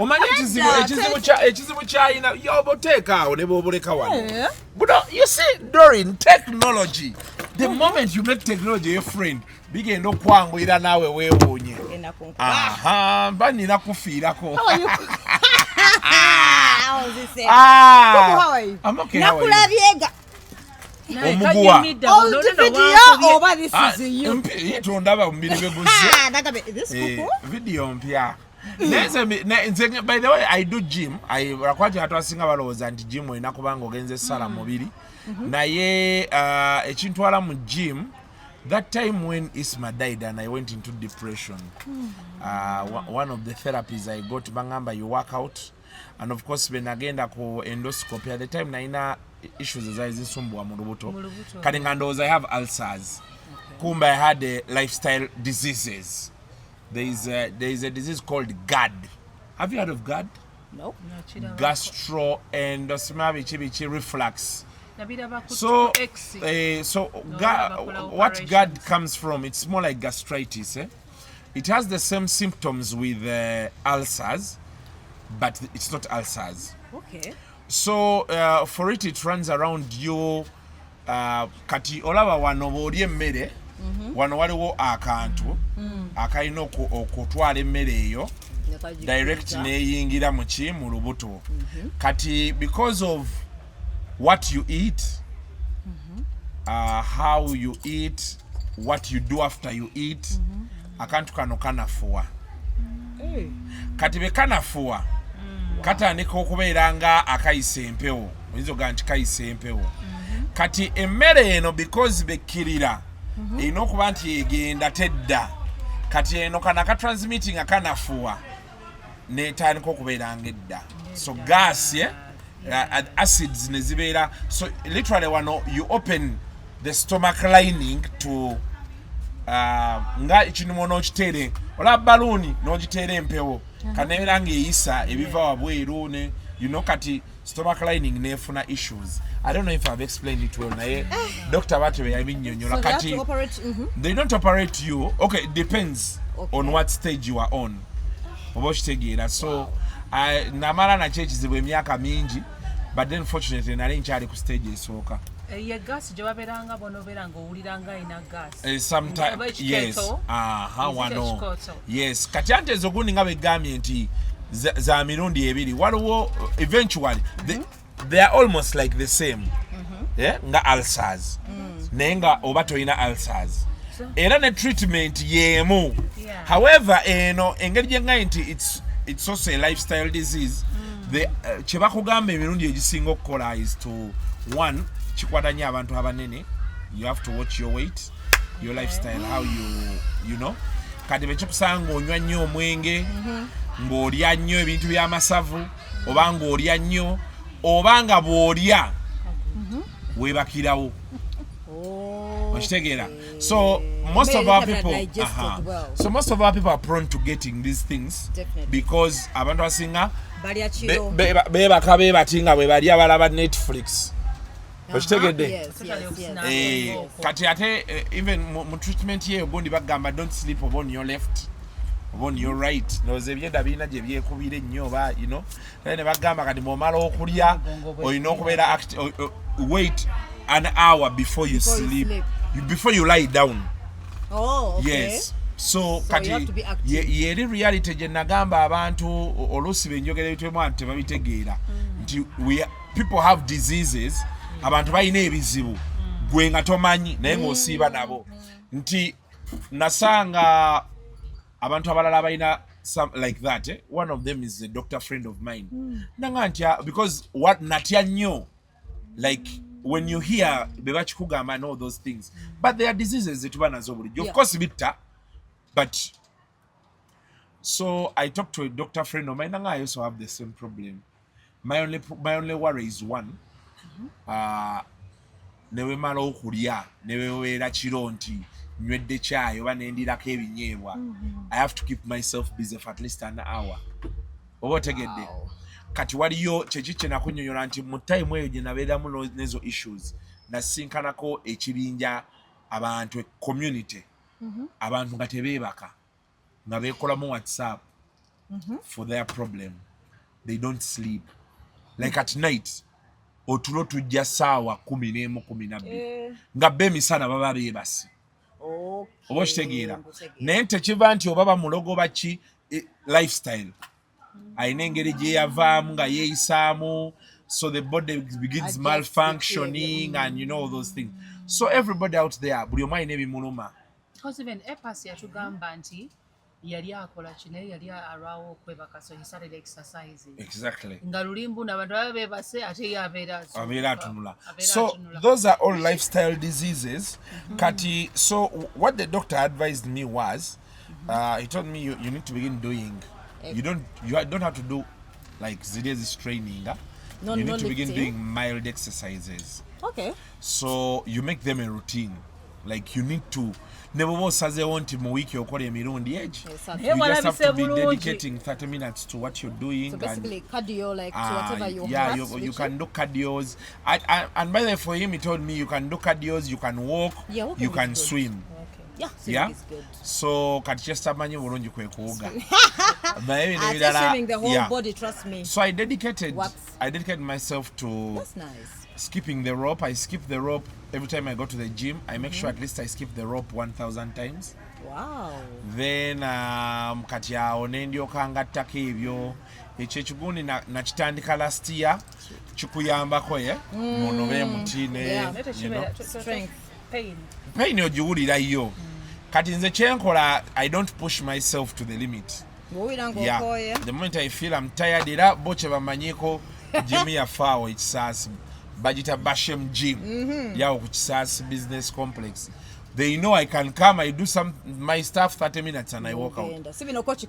Omanyi ekizibu kyayina yoba oteekaawo ne bw'obuleka wano. But you see, Doreen, technology, the moment you make technology your friend, bigenda okwanguyira naawe weewuunye. Aha, mba nina kufiirako. How are you? How is it say? How are you? I'm okay. How are you? Nakulabyega. Omuguwa. Oh, the video over this is you. Yito ndaba mbiri beguze. This kuku. Video mpya. By the way, I do gym. Rakwati atwasinga balowooza nti gym olina kubanga ogenze sala mubiri. Naye ekintwala mu gym, that time when Isma died and I went into depression, one of the therapies I got, bangamba, you work out. And of course, when agenda ko endoscopy, at the time naina issues ezisumbwa mu lubuto. Kati ngandoza I have ulcers. Kumba I had lifestyle diseases. There is a disease called GAD. Have you heard of GAD? No. Gastroendocrine reflux. So what GAD comes from, it's more like gastritis. It has the same symptoms with ulcers, but it's not ulcers. Okay. So for it runs around you. Kati olaba wano bw'olya emmere, wano waliwo akantu akayina okutwala emmere eyo direct neeyingira mu lubuto. Kati because of what you eat, how you eat, what you do after you eat, akantu kano kanafuwa. Kati be kanafuwa katandika okubeera nga akayisa empewo, oyinza okugaa nti kayisa empewo. Kati emmere eno because bekkirira erina okuba nti egenda tedda, kati eno kana katransmitting akanafuwa netandika okubeera ng'edda. So gas, acids nezibeera. So literally wano you open the stomach lining to nga ekinumo n'okiteere olaba ballooni n'ogiteera empewo kaneera ng'eyisa ebiva wabweru ne kati stomach lining neefuna issues. I don't know if I've explained it well. Dr. Batebe yabinnyonnyola kati they don't operate you. Okay, it depends on what stage you are on. Oba okitegeera. So namala nakyo ekizibu emyaka mingi, but then fortunately nali nkyali ku stage esooka. Ye gas gye babeeranga bonobeera ng'owuliranga ayina gas. Sometimes yes. Wano. Yes. Kati ante ezo gundi nga begambye nti za mirundi ebiri. Waliwo eventually they are almost like the same. Nga ulcers. Naye nga oba toyina ulcers. Era ne treatment yeemu. However, engeri gye ngaye nti it's also a lifestyle disease. Kye bakugamba emirundi egisinga okukola is to one, chikwata nnyo abantu abanene. You have to watch your weight, your lifestyle, how you know. Kati bekikusanga onywa nnyo omwenge, ng'olya nnyo ebintu by'amasavu, oba ng'olya nnyo, oba nga bw'olya weebakirawo. Okitegeera. So most of our people are prone to getting these things. Definitely. Because abantu abasinga beebaka beebati nga bwe bali abalaba Netflix. Okitegedde? Kati ate even mu treatment yeyo gondi bagamba don't sleep on your left, on your right. Noze ebyenda birina gye byekubira ennyo oba ne bagamba kati mwomala okulya olina okubeera wait an hour before you sleep. Before you lie down. Oh, okay. Yes. So kati yeri reality gye nagamba abantu oluusi benjogera ebitwemu anti tebabitegeera nti people have diseases, abantu balina ebizibu gwe nga tomanyi naye ng'osiiba nabo. Nti nasanga abantu abalala balina some like that. One of them is a doctor friend of mine. Nanga nti because what natya nnyo, like when you hear bebachikugamba and all those things, but there are diseases that tuba nazo bulijjo. Of course bitta, but so I talked to a doctor friend of mine and I also have the same problem. My only worry is one, newe mala okulya newe weera kiro nti nywedde chai oba nendirako ebinyeebwa. I have to keep myself busy for at least an hour. Oba otegedde. Kati waliyo kyekikye nakunnyonnyola nti mu time eyo gye nabeeramu n'ezo issues nasinkanako ekibinja abantu community, abantu nga tebeebaka nga beekolamu WhatsApp for their problem. they don't sleep. Like at night, otulo tujja saawa 11 12 nga bemisana baba beebasi. Oba okitegeera naye tekiva nti oba bamulogo baki lifestyle ayina engeri gye yavaamu nga yeeyisaamu, so the body begins malfunctioning and you know all those things. So everybody out there buli omu alina ebimuluma. Because even Epas yatugamba nti yali akola kino yali alwawo okwebaka, so he started exercising. Exactly. Nga lulimbu n'abantu baba beebase ate ye abeera atunula. So those are all lifestyle diseases. Kati, so what the doctor advised me was, he told me you need to begin doing, you don't have to do like Zidezi training. You need to begin doing mild exercises. Okay. So you make them a routine. Like you need to never saze wanti mu wiki okole emirundi egi. You just have to be dedicating 30 minutes to what you're doing. So basically cardio, like to whatever you want. You can do cardios. And by the way, for him, he told me you can do cardios, you can walk, you can swim. Yeah, yeah? Is good. So kati manyi bulungi kwe kuoga. Swimming the whole body, trust me. So I dedicated myself to That's nice. Skipping the rope. I skip the rope every time I go to the gym. I make sure at least I skip the rope 1,000 times. Wow. Then kati awo nendyoka ngattako ebyo ekyo ekigundi nakitandika last year kikuyambako munobe mutine strength pain ogiwulirayo. Kati nze kyenkola, I don't push myself to the limit. The moment I feel I'm tired era bo kye bamanyiko gym yafaawo ekisaasi bagita Bashem gym yawo ku Kisaasi business complex. They know I can come, I do my stuff 30 minutes and I walk out.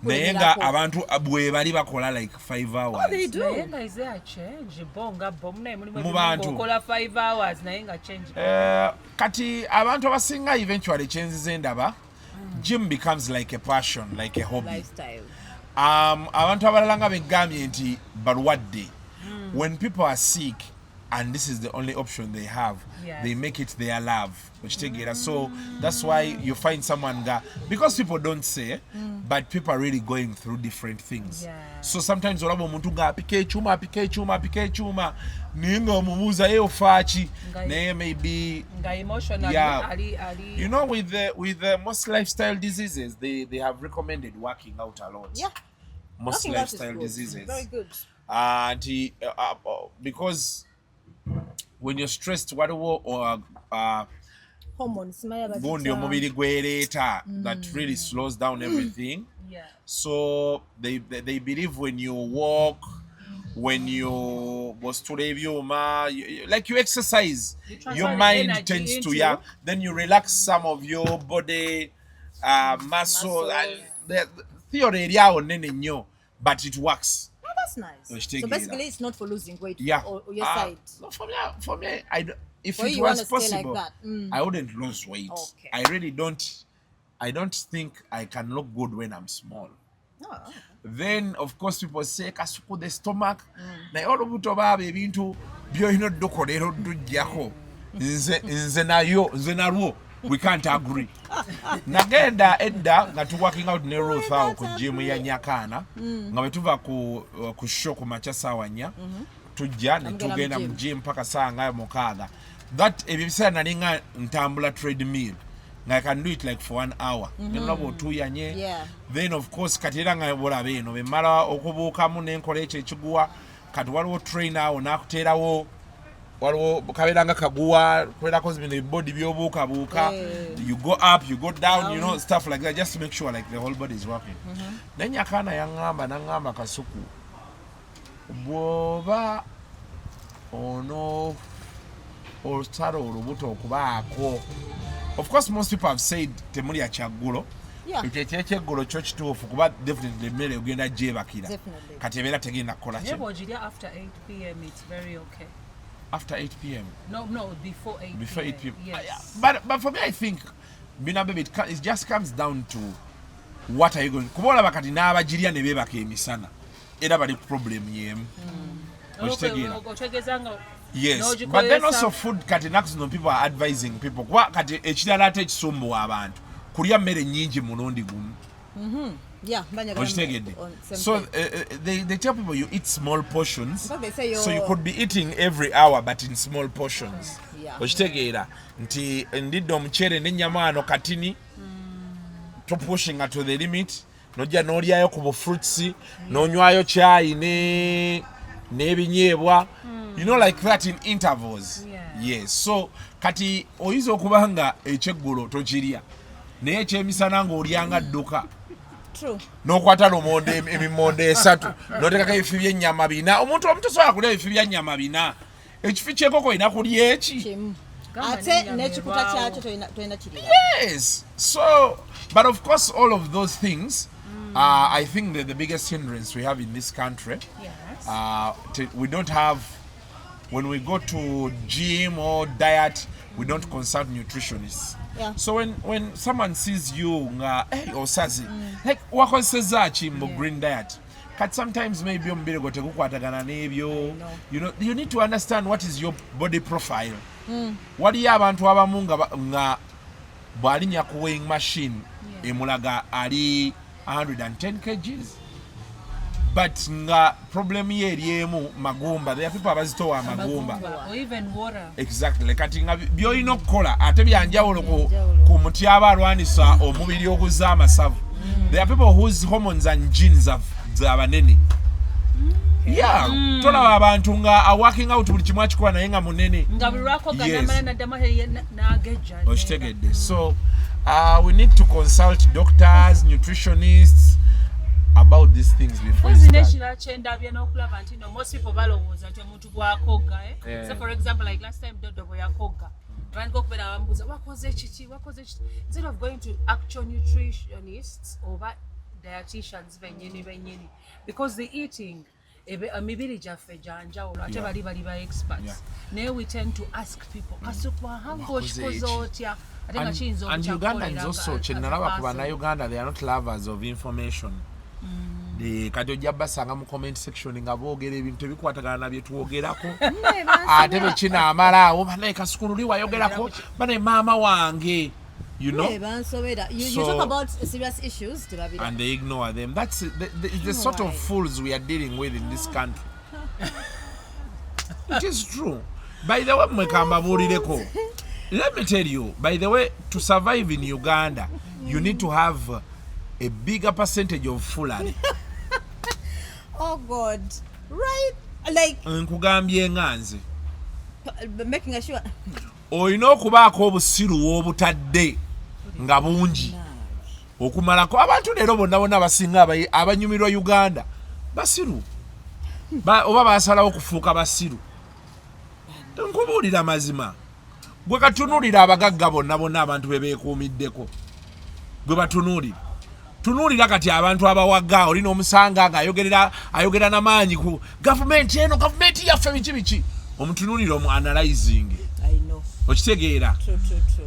Naye nga abantu bwe bali bakola like 5 hours. Oh, they do. Is there a change? Bonga bomna mu bantu kola 5 hours naye nga change. Kati abantu abasinga eventually changes endaba. Gym becomes like a passion, like a hobby. Lifestyle. Abantu abalala nga begambye nti balwadde. When people are sick and this is the only option they have, they make it their love. So that's why you find someone because people don't say, but people are really going through different things. So sometimes olaba omuntu nga apike chuma ninga omumuza eyofachi naye maybe emotional. You know, with the most lifestyle diseases, they have recommended working out a lot. Most working lifestyle out is diseases. Very good. And because when you're stressed, or hormones gundi omubiri gwereeta that really slows down everything. So they believe when you walk, when you like you exercise, your mind tends to then you relax some of your body muscle. The theory eri nene nnyo, but it works. That's nice. So basically it's not for losing weight or your side. For me, if or it was possible, like that. I wouldn't lose weight. Okay. I really don't. I don't think I can look good when I'm small. Oh. Then of course people say Kasuku the stomach. Na olubuto baba ebintu byoyino dokolero dujjako. Nze nayo. We can't agree. Nagenda edda nga tu working out ne Ruth awo ku gym ya Nyakana nga betuva ku show ku macha sawa nya tujja ne tugenda mu gym paka saa nga mukaaga. That ebisa nalinga ntambula treadmill nga I can do it like for 1 hour. Nabo tuyanye. Then of course katira nga bolabe eno be mala okubuukamu n'enkola ekyo ekiguwa kati waliwo trainer awo nakuterawo waliwo kaberanga kaguwa kwera cause the body byobuuka you go up, you go down, you know, stuff like that, just to make sure like the whole body is working. Then Nyakana nangamba Kasuku bwoba ono ostaro olubuto okubaako. Of course most people have said temuli akyagulo. Ekyeggulo kyo kituufu kuba definitely emmere ogenda gyebakira kati ebeera tegenda kukola kye. After 8 p.m. it's very okay. After 8 p.m. No, before 8 Before 8 p.m. Yes. But for me, I think, it just comes down to what are you going. Kubola bakati na abajiria ne bebaka emisana. Era bali problem yem. Yes, but then also food kati nakuno people are advising people. Kwa kati ekirala ate ekisumbuwa abantu. Kulya mmere nnyingi mulundi gumu. Yeah, so they tell people you eat small portions, say so you could be eating every hour but in small portions. Okitegeera nti ndidde omuceere n'ennyama wano katini to pushing to the limit nojja n'olyayo ku bufruits n'onywayo chai n'ebinyeebwa you know like that in intervals. Yes, so kati oyinza okuba nga ekyeggulo tokirya naye ekyemisana ng'olyanga dduka n'okwata emimondo esatu n'oteekako ebifi by'ennyama 4 omuntu omutosobola kulya ebifi bya nnyama 4 ekifi ky'enkoko olina kulya eki yes so but of course all of those things I think that the biggest hindrance we have in this country we don't have when we go to gym or diet we don't consult nutritionists. So when someone sees you hey osazi like wakozeseza ki mu green diet kat sometimes maybe omubiri gwo tegukwatagana n'ebyo you need to understand what is your body profile. Waliyo abantu abamu nga bw'alinya ku weighing machine emulaga ali 110 kgs but nga problem ye eriemu magumba there are people abazitowa magumba or even water exactly kati nga byolina okukola ate byanjawulo ku muti aba alwanisa omubiri oguzza amasavu there are people whose hormones and genes z'abanene tolaba abantu nga working out buli kimu akikola naye nga munene nga buli lwako ganamala naddama n'agejja okitegedde so we need to consult doctors, nutritionists about these things before you start. Most people balowooza nti omuntu bw'akogga so for example like last time Dodo bwe yakogga abantu okubeera bambuuza wakoze kiki instead of going to actual nutritionists or dietitians bennyini because the eating emibiri gyaffe gyanjawulo ate bali ba experts naye we tend to ask people Kasuku hangu okikoze otya ate nga kiyinza and Ugandans also kyenalaba ku bannayuganda they are not lovers of information. Kati ojja basanga mu comment section nga boogera ebintu ebikwatagana na bye tuwogerako ate bwe kinaamala banaye Kasuku luli wayogerako banaye maama wange you know you talk about serious issues and they ignore them. That's the sort of fools we are dealing with in this country. It is true. By the way mwekambabuulireko let me tell you by the way to survive in Uganda you need to have a bigger percentage of foolery. Oh God, right? Like nkugambye nganze making sure olina okubaako obusiru obutadde nga bungi okumalako abantu leero bonna abasinga abanyumirwa Uganda basiru oba basalawo okufuuka basiru nkubuulira mazima gwe katunuulira abagagga bonna abantu bebeekuumiddeko gwe batunuulira tunuulira kati abantu abawaga olina omusanga nga ayogera n'amaanyi ku gavumenti eno gavumenti yaffe biki omutunuulira omu-analyzing okitegeera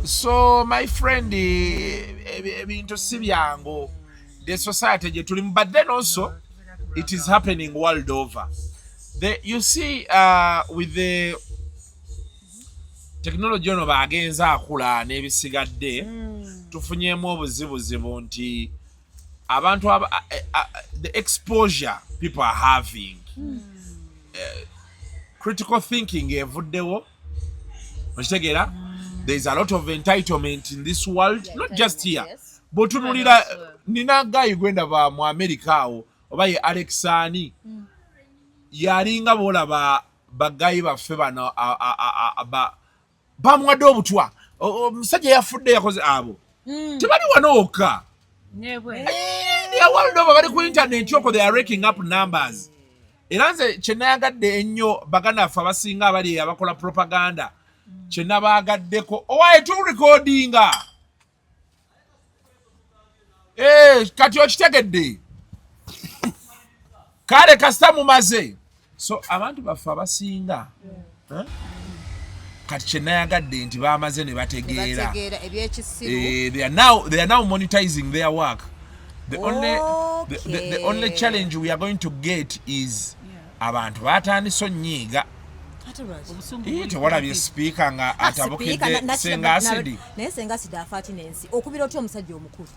so my friend ebintu si byangu the society gye tulimu but then also it is happening world over you see with the technology ono bagenza akula n'ebisigadde tufunyemu obuzibuzibu nti abantu the exposure people are having critical thinking evuddewo okitegeera there is a lot of entitlement in this world not just here botunulira nina gayi gwenda ba mu America awo oba ye Alexani yalinga bolaba bagayi baffe bano bamwadde obutwa omusajja yafudde yakoze abo tebali wanooka they are world over bali ku internet yoko they are raking up numbers era nze kyenayagadde ennyo baganda ffe abasinga abali abakola propaganda kyenabagaddeko owaye tu recordinga kati okitegedde kale kasita mumaze so abantu baffe abasinga kati kyenayagadde nti bamaze ne bategeera they are now monetizing their work. The only challenge we are going to get is abantu batandise onnyiiga tewalabye speaker nga atabukidde senga asidi naye senga asidi afa ati n'ensi okubira otya omusajja omukulu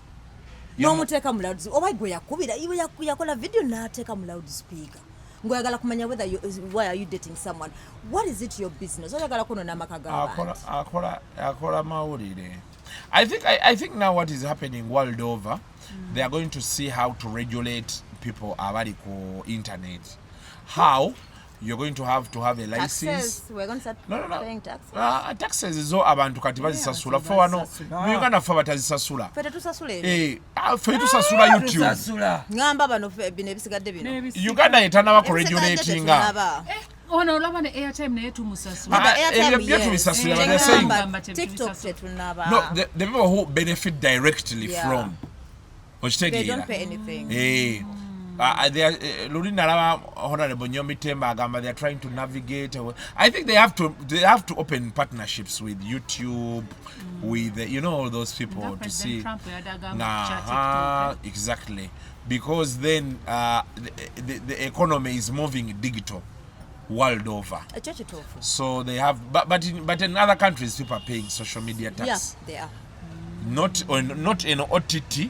n'omuteeka mu loudspeaker oba gwe yakubira iwe yakola video n'ateeka mu loudspeaker ngoyagala kumanya whether why are you dating someone, what is it your business, oyagala kunona amaka g'abantu akola mawulire. I think now what is happening world over, they are going to see how to regulate people abali ku internet. How you're going to have a license. Taxes. We're going to start paying taxes. Taxes is all abantu kati bazisasula. For wano Uganda fa batazisasula. Fete tusasule. Fete tusasula YouTube. Ngamba bano bino ebisigadde bino. Uganda etana bako regulating. Ono olaba ne airtime naye tumusasula. TikTok tetunaba. No, the people who benefit directly from. They don't pay anything. They are Honorable Nyomi Temba Agamba, they are trying to navigate. I think they have to open partnerships with YouTube, with all those people to see. Exactly, because then the economy is moving digital world over. So they have, but in other countries people are paying social media tax. Yes, they are. Not in OTT,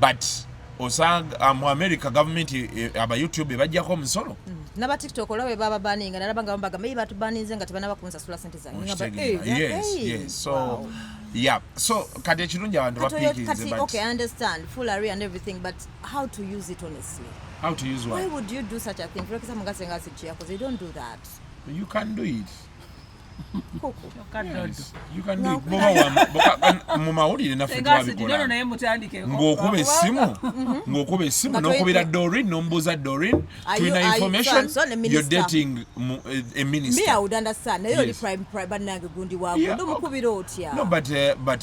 but osanga mu America government aba YouTube bajjako omusolo naba TikTok olawe baba baninga nalabanga bambaga meyi batu baninze nga tebana bakunsa sula sente zange yes so wow. Yeah, so kati ekirungi abantu bapikinze but okay, I understand foolery and everything, but how to use it honestly, how to use what? Why would you do such a thing? Because they don't do that. You can do it. You can do it. Mumawulire naffe twabikola ng'okuba essimu n'okubira Doreen n'ombuuza Doreen tulina information you're dating a minister. Me I would understand naye oli prime bannange gundi waago ndomukubira otya. No, but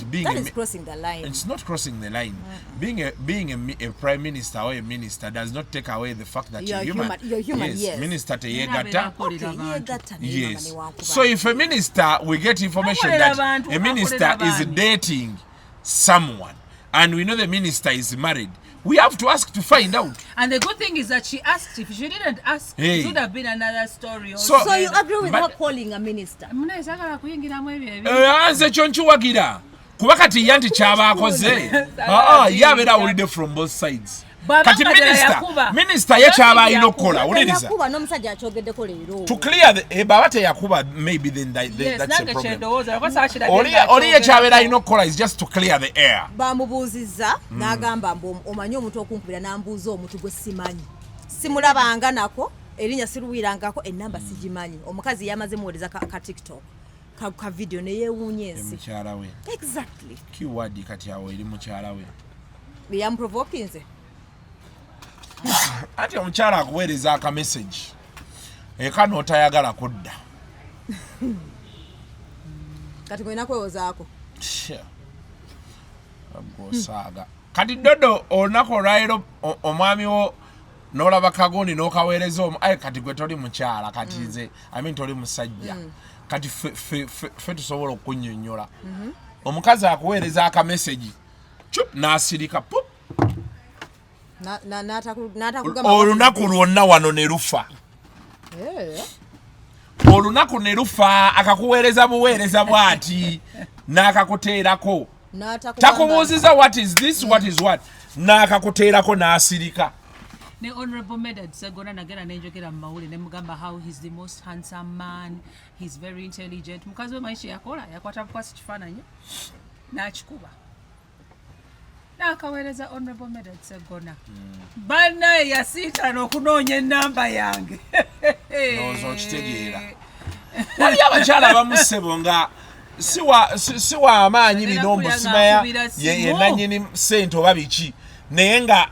being that is crossing the line. It's not crossing the line. Being a prime minister or a minister does not take away the fact that you're human. You're human, yes. Minister teyegatta. Yes. So if a minister, we get information that a minister is dating someone and we know the minister is married, we have to ask to find out. And the good thing is that she asked. If she didn't ask, it would have been another story. So you agree with her calling a minister? Nze kyo nkiwagira kuba kati yanti kyabaakoze yabeera awulidde from both sides. Kati minister yekyaba alina okukola wuliriza to clear baba teyakuba maybe then that's a problem. Oli yekyabeera alina okukola is just to clear the air. Bamubuuzizza n'agamba mbu omanyi omuntu okumpulira n'ambuuza omuntu gwe simanyi simulabanga nako erinnya siruwirangako ennamba sigimanyi omukazi yamaze muwuliriza ka TikTok ka video neyeewuunya ensi mukyala we exactly kiwadi kati awo eri mukyala we beyamprovokinze ati omukyala akuweereza aka message eka n'otayagala kudda kati gwena kwewozaako gosaaga kati Dodo olunaku olwaleero omwami wo n'olaba kagundi n'okaweereza aye kati gwe toli mukyala kati nze toli musajja kati ffe tusobola okunnyonnyola omukazi akuweereza aka message n'asirika pup olunaku lwonna wano ne lufa olunaku ne lufa akakuweereza buweereza bw'ati n'akakuteerako takubuuziza what is this what is what n'akakuteerako n'asirika. Ne Honorable Medad Segona nagenda nenjogera mu mawulire ne mugamba how he's the most handsome man, he's very intelligent. Mukazi we maisha yakola yakwata bukwasi kifaananyi n'akikuba n'akaweereza Honorable Medad Segona bannaye yasiitana okunoonya ennamba yange nooza okitegeera waliyo abakyala abamu ssebo nga si wa amaanyi binombo simaya ye nannyini ssente oba biki naye nga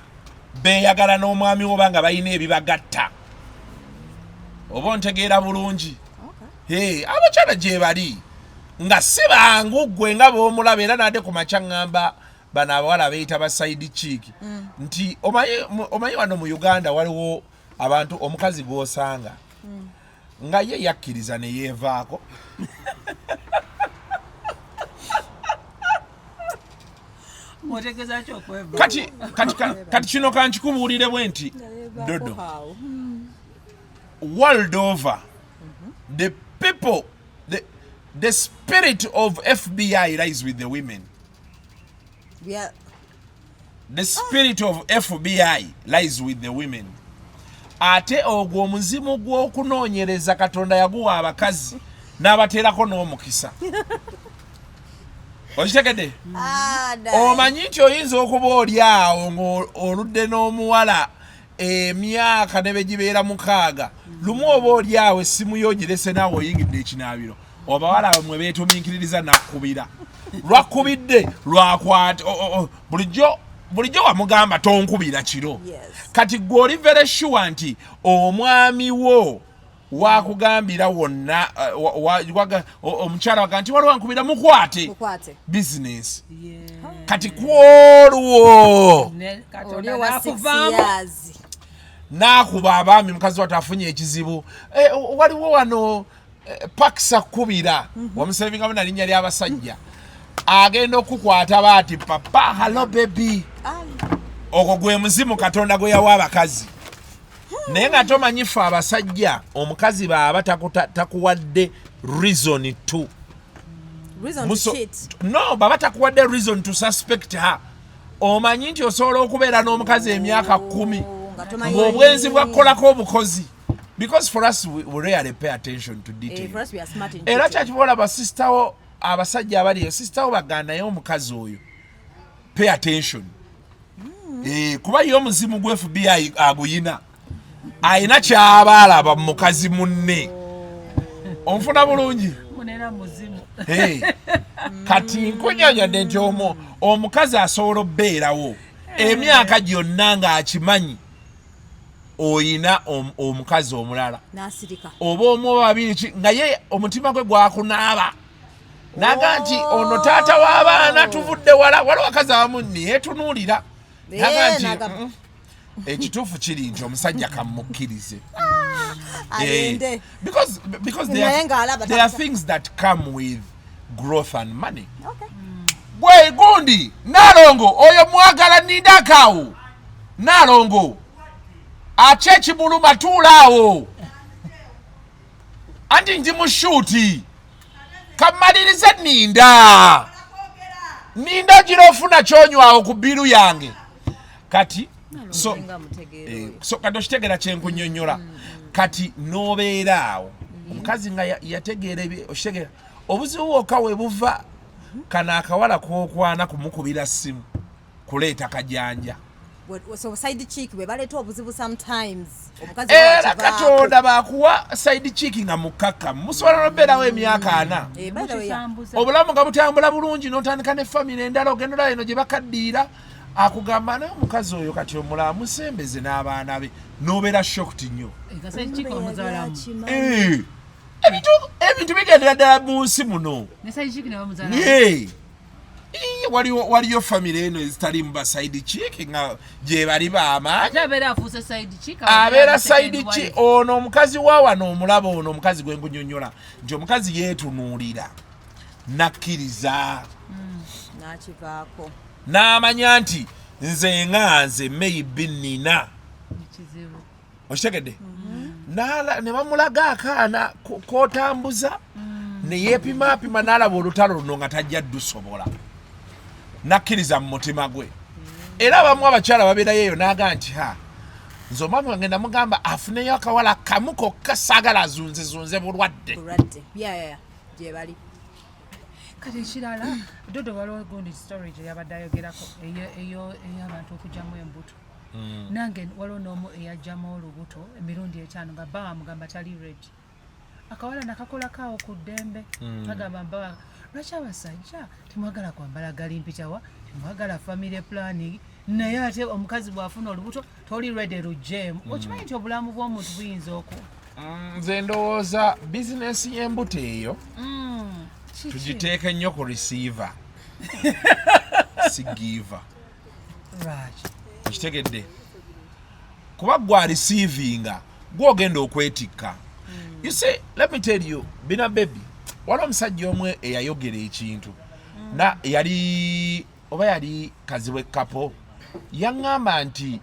beeyagala n'omwami oba nga balina ebibagatta oba ontegeera bulungi abakyala gye bali nga si bangu ggwe nga b'omulaba era nadde ku makya ŋŋamba bano abawala beeyita ba side chick nti omanyi wano mu Uganda waliwo abantu omukazi gw'osanga nga ye yakkiriza ne yeevaako kati kino kankikubuulire bwe nti Dodo world over the people the spirit of FBI lies with the women. the spirit of FBI lies with the women. Ate ogwo omuzimu gw'okunoonyereza Katonda yaguwa abakazi n'abateerako n'omukisa. Okitegedde? Omanyi nti oyinza okuba oli awo ng'oludde n'omuwala emyaka ne be gibeera 6 lumu oba oli awo essimu y'ogirese naawe oyingidde ekinaabiro abawala bamwe beetuminkiririza nakkubira lwakkubidde lwakwata bulijjo wamugamba tonkubira kiro kati gwe oli very sure nti omwami wo wakugambira wonna omukyala waga nti waliwo ankubira mukwate business kati kwolwo n'akuba abaami mukazi watu afunye ekizibu waliwo wano pakisa kkubira wamusevingamu na linnya ly'abasajja agenda okukwata baati papa hello baby ogwo gwe muzimu Katonda gwe yawa abakazi naye nga tomanyifu abasajja omukazi baaba takuwadde reason to no baba takuwadde reason to suspect her omanyi nti osobola okubeera n'omukazi emyaka 10 ng'obwenzi bwakkolako obukozi because for us we rarely pay attention to detail era kyakibola basisitawo abasajja abaliyo sisitawo bagandayo omukazi oyo pay attention kuba yo omuzimu gwe FBI aguyina ayina ky'abaalaba mukazi munne onfuna bulungi kati nkunyonyodde nti omukazi asobola obbeerawo emyaka gyonna ng'akimanyi oyina omukazi omulala oba omu babiri nga ye omutima gwe gwakunaaba naga nti ono taata w'abaana tuvudde waliwo akazi abamu neyetunuulira naga nti ekituufu kiri nti omusajja kamukkirize because there are things that come with growth and money. Bwe gundi Nalongo oyo mwagala nindakaawo Nalongo ache ekibuluma tuulaawo anti ndi mu shuuti kamalirize ninda gira ofuna kyonywawo ku biru yange kati so kati okitegera kyenkunyonnyola kati n'obeera awo omukazi nga yategeera okitegera obuzibu bwokka we buva kana akawala k'okwana kumukubira ssimu kuleeta kajanja so side chick bwe baleeta obuzibu sometimes omukazi era Katonda bakuwa side chick nga mukkakka musobola n'obeerawo emyaka 4 obulamu nga butambula bulungi n'otandika ne family endala ogenda olaba eno gye bakaddiira akugamba naye omukazi oyo kati omulala musembeze n'abaana be n'obeera shocked nnyo ebintu bigendera ddala mu nsi muno waliyo family eno ezitali mu baside chick nga gye bali b'amaanyi abeera side chick ono omukazi wa wano omulaba ono omukazi gwe nkunyonnyola nti omukazi yeetunuulira nakkiriza n'akivaako n'amanya nti nze maybe nina okitegedde ne bamulaga akaana k'otambuza ne yeepimapima n'alaba olutalo luno nga tajja ddusobola nakkiriza mu mutima gwe era abamu abakyala babeerayo eyo n'aga nti nze omwami wange namugamba afuneyo akawala kamu kokka saagala azunzezunze bulwadde gye bali kati ekirala dodo waliwo gundi storage eyabadde ayogerako ey'abantu okugyamu embuto nange waliwo n'omu eyajjamu olubuto emirundi 5 nga bba amugamba tali ready akawala nakakolakaawo ku ddembe agamba mba lwaki abasajja temwagala kwambala galimpitawa temwagala family planning naye ate omukazi bw'afuna olubuto toli ready lujjeemu okimanyi nti obulamu bw'omuntu buyinza okwo nze ndowooza bizinesi y'embuto eyo tugiteeke nnyo ku receiver si giver okitegedde kuba gwa receivinga gwogenda okwetikka you see let me tell you bina baby waliwo omusajja omwe eyayogera ekintu na yali kazi w'ekkapo yaŋŋamba nti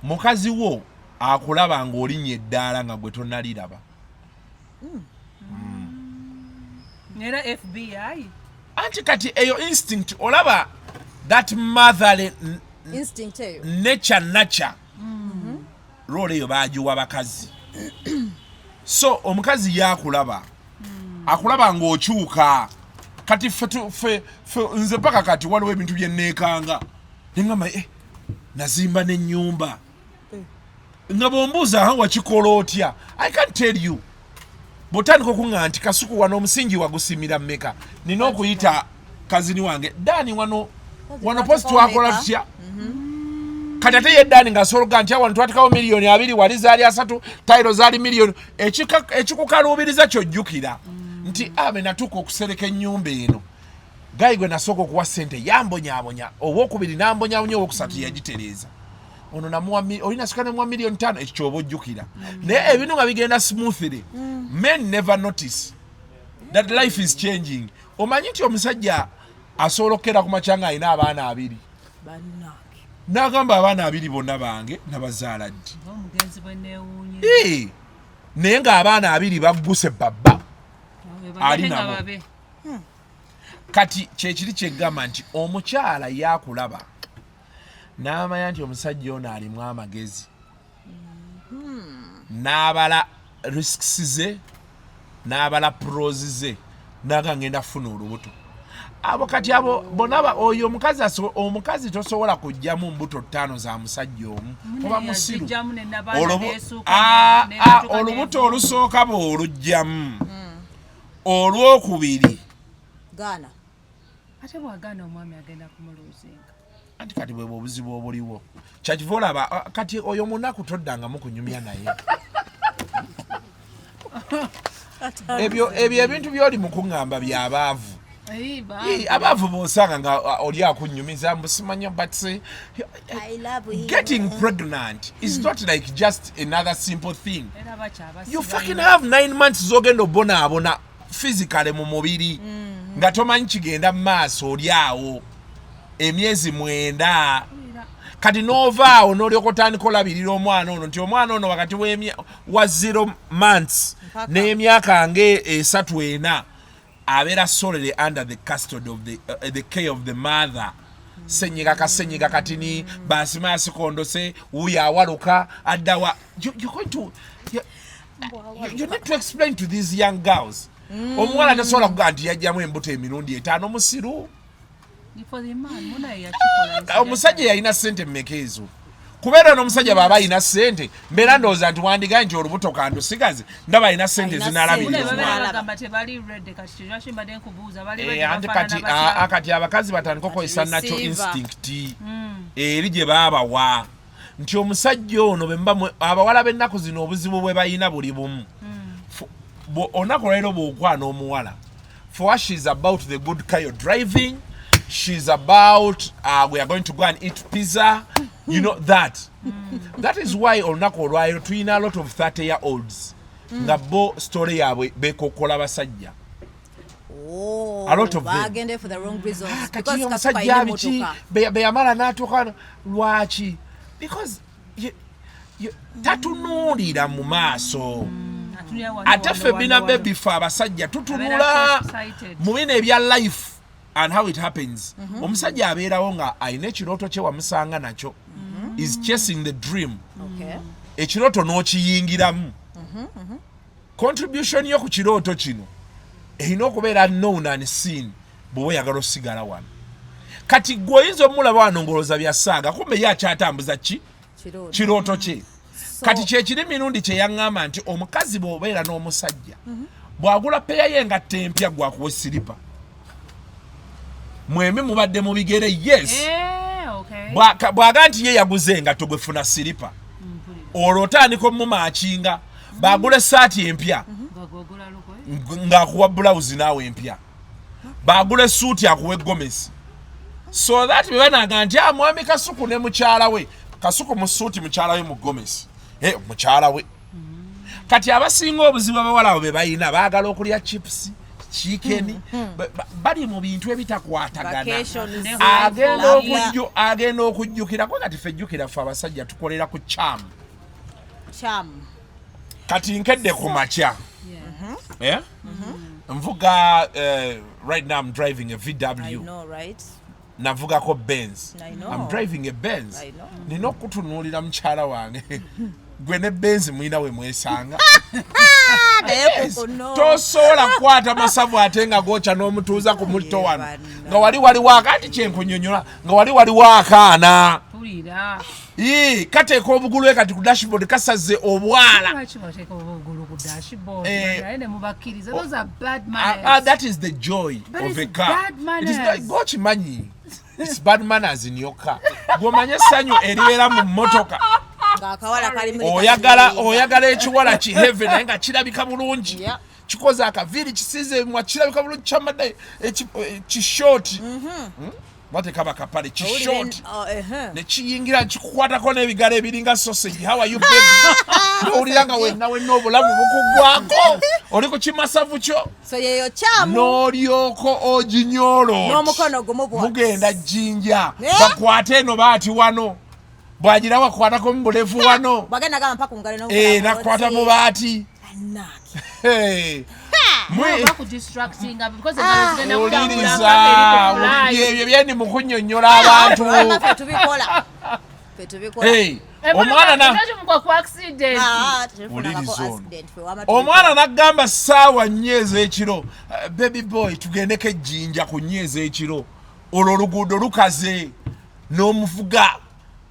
mukazi wo akulaba ng'olinnye eddaala nga gwe tonnaliraba era FBI anti kati eyo instinct olaba that motherly instinct eyo nature role eyo bagiwa bakazi so omukazi yakulaba akulaba ng'okyuka kati fe nze paka kati waliwo ebintu byenneekanga neŋŋamba nazimba n'ennyumba nga bw'ombuuza aho wakikola otya I can't tell you bw'otandika okuŋŋa nti Kasuku wano omusingi wagusimira mmeka nina okuyita kazini wange Dani wano posi twakola tutya kati ate ye Dani ng'asologa nti wano twatikawo miliyoni 2 wali zaali 3 tayiro zaali miliyoni ekikukaluubiriza kyojjukira nti abe natuuka okusereka ennyumba eno gayi gwe nasooka okuwa ssente yambonyaabonya owokubiri nambonyaabonya owokusatu yagitereeza ono namuwa olina sika nemuwa miliyoni 5 ekyo kyoba ojjukira naye ebintu nga bigenda smoothly men never notice that life is changing omanyi nti omusajja asobolokera ku makyanga alina abaana 2 n'agamba abaana 2 bonna bange nabazaala ddi naye ng'abaana 2 bagguse babba ali nabo kati kyekiri kyeggamba nti omukyala yakulaba n'amanya nti omusajja ono alimu amagezi n'abala risks ze n'abala pros ze naga ngenda kufuna olubuto abo kati abo bonaba oyo omukazi tosobola kujjamu mbuto 5 za musajja omu oba musiru olubuto olusooka bw'olugjamu olwokubiri gaana ate bw'agaana omwami agenda kumuluuzinga anti kati bwe obuzibu obuliwo kyakiva olaba kati oyo munaku toddangamu kunyumya naye ebyo ebintu by'oli mu kuŋŋamba byabaavu abaavu b'osanga nga oli akunyumiza mbusimanya but getting pregnant is not like just another simple thing you fucking have 9 months z'ogenda obonaabona physically mu mubiri nga tomanyi kigenda mu maaso oli awo emyezi 9 kati n'ovaawo n'olyoka otandika olabirira omwana ono nti omwana ono wakati wa 0 months n'emyaka nga 3-4 abeera solely under the custody of the care of the mother senyiga katini baasimaasi kondose wuyo awaluka addawa you need to explain to these young girls omuwala tasobola kugaa nti yajjamu embuto emirundi 5 musiru omusajja yalina ssente mmeka ezo kubeera n'omusajja baaba alina ssente mbeera ndowooza nti wandigaye nti olubuto kandusigaze ndaba alina ssente zinalabirirakati abakazi batandika okukozesa nakyo instinct eri gye baabawa nti omusajja ono abawala b'ennaku zino obuzibu bwe balina buli bumu olunaku olwaliro bw'okwana omuwala for her she's about the good car you're driving. She's about we are going to go and eat pizza. You know that. That is why olunaku olwaliro tulina a lot of 30-year-olds nga bo story yaabwe bekokola basajja. A lot of them. Bagende for the wrong reasons. Kati omusajja biki beyamala n'atuuka lwaki? Because tatunuulira mu maaso. Ate ffe bina baby fe abasajja tutunula mu bino ebya life and how it happens. Omusajja abeerawo nga alina ekirooto kye wamusanga nakyo is chasing the dream. Ekirooto n'okiyingiramu. Contribution yo ku kirooto kino erina okubeera known and seen bw'oba oyagala osigala wano. Kati gwe oyinza omulaba wano ng'olowooza bya ssaaga kumbe ye akyatambuza ki kirooto kye. Kati kyekiri mirundi kye yaŋŋamba nti omukazi bw'obeera n'omusajja bw'agula peya ye nga tempya gwakuwa siripa mwembi mubadde mu bigere yes bw'aga nti ye yaguze nga togwefuna siripa olwo otandika omumaakinga baagula essaati empya ng'akuwa bulawuzi naawe empya baagula essuuti akuwa eggomesi so that bwe banaaga nti mwami Kasuku ne mukyala we Kasuku mu ssuuti mukyala we mu ggomesi mukyala we kati abasinga obuzibu abawala abo be balina baagala okulya chips chicken bali mu bintu ebitakwatagana agenda okujjukira kwa kati fejjukira ffe abasajja tukolera ku cham kati nkedde ku makya nvuga right now I'm driving a VW. I know, right? navugako Benz. I know. I'm driving a Benz. I know. Nina okutunuulira mukyala wange gwe ne Benz mwina we mwesanga. Yes. Tosobola kukwata masavu ate nga gocha n'omutuuza ku mulito wano nga wali wakati kyenkunyonyola nga wali wakaana. Kateeka obugulu kati ku dashboard kasaze obwala. That is the joy of a car. It is not gochimanyi. It's bad manners in your car. Gwomanye sanyu eriera mu motoka. Oyagala ekiwala kiheve naye nga kirabika bulungi. Kikoze akaviri kisize mwa kirabika bulungi kyamadde kishoti. Watekaba kapale kishoti ne kiyingira kikukwatako n'ebigala ebiringa sausage. How are you baby? Oliranga wennawe n'obulamu bukugwako oli ku kimasavu kyo so yeyo kyamu n'olyoko oginyolo n'omukono gumu mugenda jjinja bakwate eno baati wano bwagira wakwatako mu bulevu wano bagenda gamba mpaka ngale n'omukono nakwata mu baati ebyo byendi mu kunnyonnyola abantu. Omwana n'agamba ssaawa 4 ez'ekiro, baby boy tugendeko ejjinja ku 4 ez'ekiro. Olwo oluguudo lukaze n'omuvuga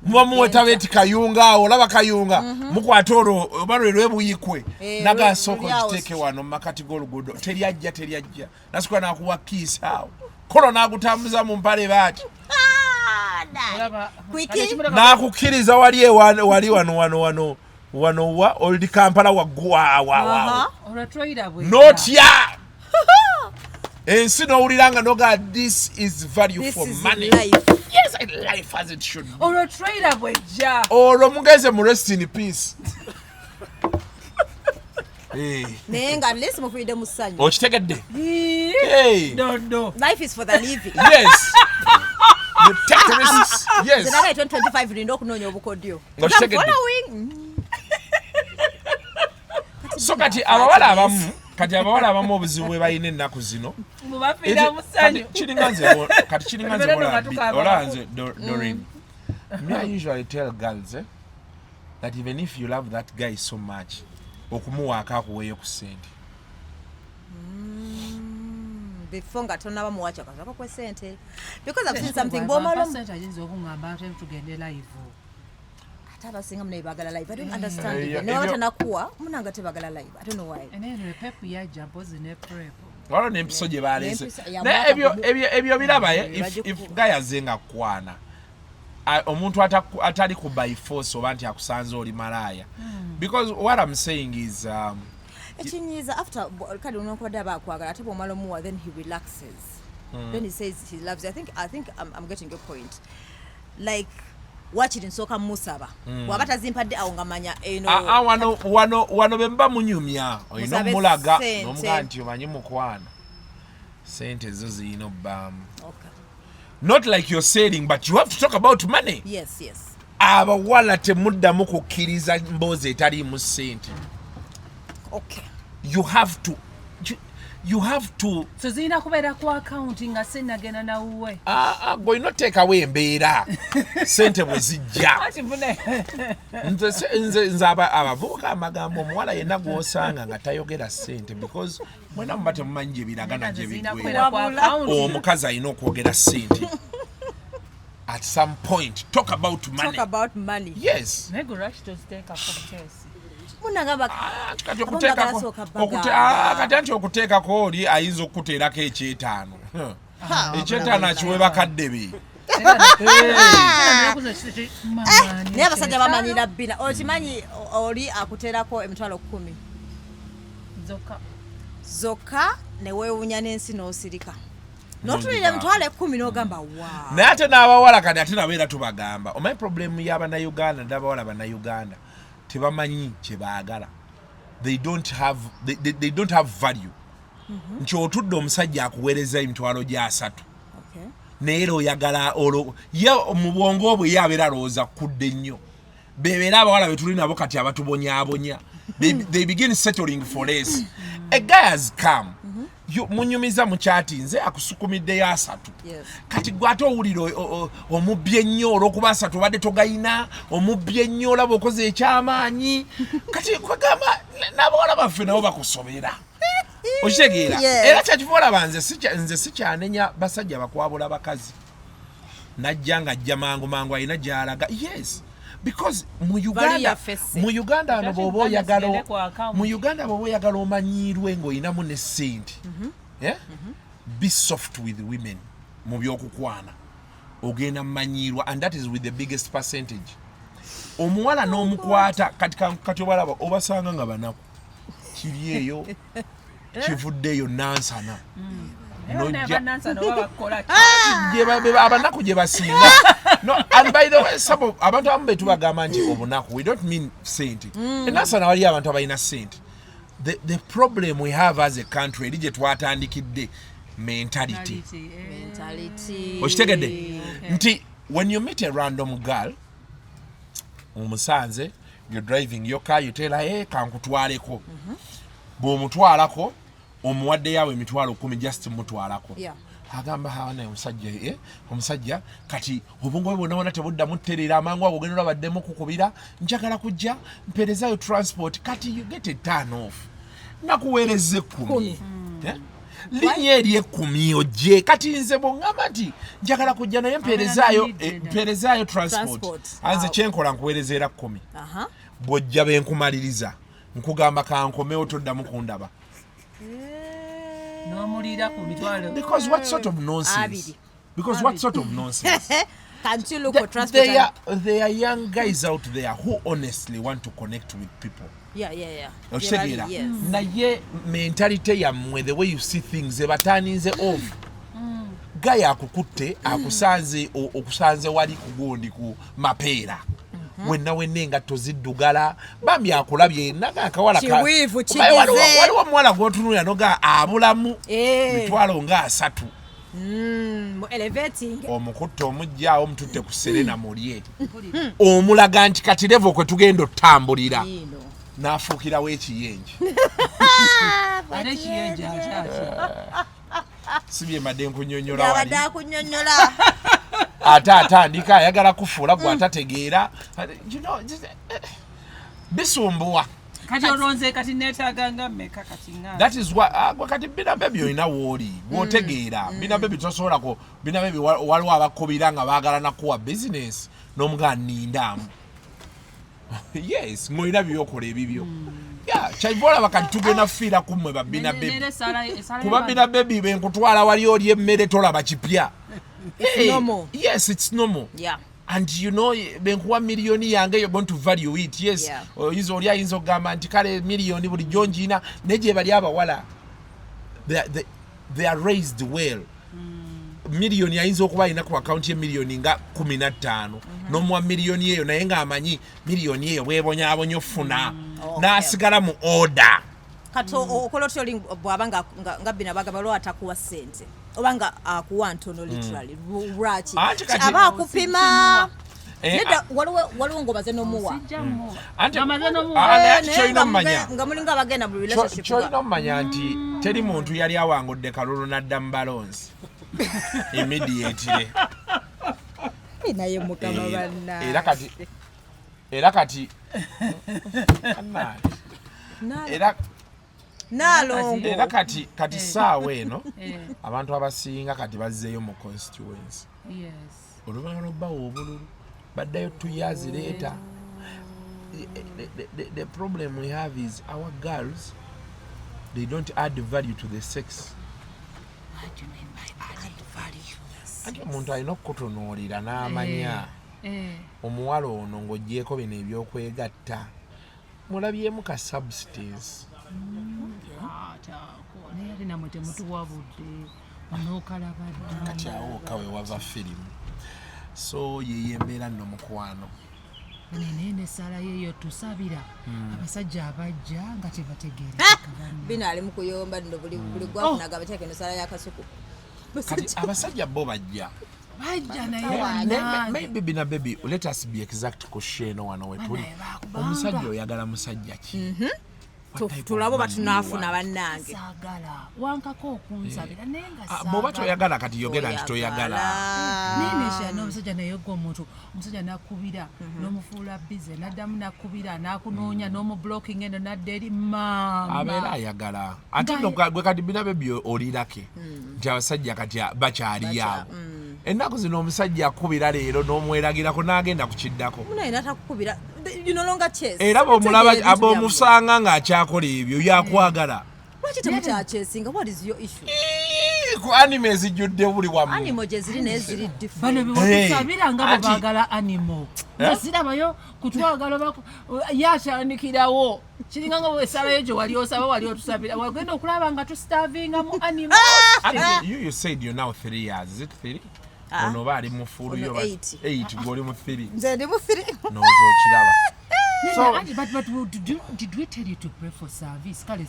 muba muweta beti kayunga awo olaba kayunga mukwata olwo oba lwe lwebuyikwe nagasooka ogiteeke wano mu makati g'oluguudo teryajja nasikuba nakuwa kiisi awo kolo n'agutambuza mu mpale baati n'akukkiriza wali wano wa Old Kampala waggwawa n'otya ensi n'owuliranga noga this is value for money. Yes, life as it should be. Or a trader bweja. Olwo mugeze mu rest in peace. Nenga unless mufide musanyu. Okitegedde? No. Life is for the living. Yes. You take risks. Yes. Zinaga 2025 lindo kunoonya obukodyo. Following. So kati abawala abamu obuzibu bwe balina ennaku zino kiringa nze olanze Doreen. Me, I usually tell girls that even if you love that guy so much okumuwaako akuweeyo ku ssente before nga tonaba muwacha kazaka kwa sente because I've seen something bomalo abasinga mune bagala live. I don't understand it. No wata nakuwa munanga tebagala live. I don't know why. Enene pep ya jambozi ne prep. Walo nempiso gye balese. Na ebyo biraba if guy azenga kwana. Omuntu atali ku by force oba nti akusanze oli malaya. Because what I'm saying is Echinyiza after kadi unokwada bakwagala ate bomalo muwa then he relaxes. Then he says he loves you. I think I'm getting your point. Like watching Ensonga musaba wabata zimpadde awo ngamanya eno wano bemba munyumya oyino mulaga nomuga nti omanyi mukwana sente zo ziyino bam. Okay. Not like you're saying, but you have to talk about money. Yes. Abawala temuddamu kukkiriza mboozi etaliimu sente. Okay. You have to so zina kubeera ku accounting nga senagenda nawuwe goyina oteekawo embeera sente bwe zijja nze abavubuka amagambo omuwala yenna gw'osanga nga tayogera sente because mwena muba temumanyi gye biragana gye bigwera omukazi alina okwogera sente at some point talk about money. Yes. Kati anti okuteekako oli ayinza okukuteerako ekyetaano ekyetaano akiwe bakadde be naye abasajja bamanyira bbina okimanyi oli akuteerako emitwalo 10 zokka neweewunya n'ensi n'osirika n'otulira emitwalo 10 n'ogamba wa naye ate n'abawala kati ate nabeera tubagamba omanyi problemu y'abannayuganda n'abawala bannayuganda tebamanyi kye baagala. They don't have value. Nti otudde omusajja akuweereza emitwalo gya 3 naye oyagala ye mu bwongo bwe yabeera alowooza kudde nnyo bebeera abawala betuli nabo kati abatubonyaabonya they begin settling for less. A guy has come munyumiza mu kyati nze akusukumiddeyo 3 kati gwe ate owulira omubbi ennyo olw'okuba 3 obadde togayina omubbi ennyo olaba okoze ekyamaanyi kati kwegamba n'abawala baffe nabo bakusobera okitegeera era kyakiva olaba nze sikyanenya basajja bakwabula bakazi najja ng'ajja mangu alina gy'alaga yes because mu Uganda ano bw'oba oyagala omanyiirwe ng'olinamu ne ssente be soft with women mu by'okukwana ogenda mumanyiirwa and that is with the biggest percentage omuwala n'omukwata kati obalaba obasanga nga banaku kiri eyo kivuddeyo nansana abanaku gye basinga and by the way abantu abamu betubagamba nti obunaku we don't mean sente enansana waliyo abantu abalina sente the problem we have as a country eri gye twatandikidde mentality okitegedde nti when you meet a random girl omusanze you're driving your car you tell her hey kankutwaleko bw'omutwalako omuwadde yawe emitwalo 10 just mutwalako agamba hawana omusajja kati obungoye bwonna tebuddamu tterera amangu ago ogenda olabaddemu kukubira njagala kujja mpeerezayo transport kati you get a turn off nakuweereza 10 linnya eri 10 ojje kati nze bw'oŋŋamba nti njagala kujja naye mpeerezaayo transport anze kyenkola nkuweereza era 10 bw'ojja benkumaliriza nkugamba kankomewo toddamu kundaba because what sort of nonsense can't you look for transport there are young guys out there who honestly want to connect with people okitegeera naye mentality yammwe the way you see things ebataaninze off gaya akukutte okusanze wali kugundi ku mapeera wenna engatto ziddugala bambi akulabye nakawala waliwo omuwala gwotunulira noga abulamu mitwalo nga 3 omukutte omuggyaawo omututte ku serena mulye omulaga nti kati levo kwe tugenda otambulira n'afuukirawo ekiyenje sibye madde nkunyonnyola wali ate atandika ayagala kufuula gwe atategeera bisumbuwa that is what kati bina bebi olina wooli gwotegeera bina bebi tosobolako bina bebi waliwo abakubira nga baagala nakuwa bizinesi n'omugaa nindaamu yes ng'olina byokola ebibyo kyaiva olaba kati tugenda fiira kummwe babina bebi kuba bina bebi benkutwala wali oli emmere tolaba kipya yes it's normal and you know benkuwa miliyoni yange you're going to value it yes oyinza oli ayinza okugamba nti kale miliyoni buli gyonjiina naye gye bali abawala they are raised well miliyoni ayinza okuba alina ku akawunti y'emiliyoni nga 15 n'omuwa miliyoni eyo naye ng'amanyi miliyoni eyo bwebonyaabonya ofuna n'asigala mu order kati okola otyo bw'aba nga bina bagamba lwa atakuwa ssente oba nga akuwa ntono literally lwaki aba akupima nedda waliwo ng'omaze n'omuwa nga mulinga abagenda mu relationship kyolina omumanya nti teri muntu yali awangudde kalulu n'adda mu balonzi immediately naye mukama banna era kati nalongo era kati saawa eno abantu abasinga kati bazzeeyo mu constituency olubalala obbawo obululu baddayo 2 years later the problem we have is our girls they don't add value to the sex. What do you mean by added value? Ati omuntu alina okukutunuulira n'amanya omuwala ono ng'oggyeko bino ebyokwegatta mulabyemu ka substance. Kati awo kawe wava firimu so yeye embeera nno mukwano nene sala yeyo tusabira abasajja abajja nga tebategeera bino ali mukuyomba nno buli gwafunaga abateeke no sala ya Kasuku kati abasajja bo bajja maybe bina baby let us be exact ku sheno wano wetuli omusajja oyagala musajja ki tulabo batunaafuna bannange saagala wankako okunsabira naye nga saagala bw'oba toyagala kati yogera nti toyagala nenesha n'omusajja nayogga omusajja nakubira n'omufuula bize n'addamu nakubira n'akunoonya n'omublocking eno n'adda eri maama abeera ayagala ate nno gwe kati birabe byolirake nti abasajja kati bakyali awo ennaku zino omusajja akubira leero n'omweragirako n'agenda kukiddako era bw'omulaba ab'omusanga ng'akyakola ebyo yakwagala lwaki temukyakesinga what is your issue ku anime ezijjudde buli wamu animo gye ziri naye ziri bano bebatusabira nga bwe baagala animo nasirabayo kutwagala yakyandikirawo kiringa nga bwesalayo gye wali osaba wali otusabira wagenda okulaba nga tustavinga mu animo you said you're now 3 years is it 3 ono oba ali mu fulu yo 8 gw'oli mu 3 nze ndi mu 3 nooza okiraba but did we tell you to pray for service kale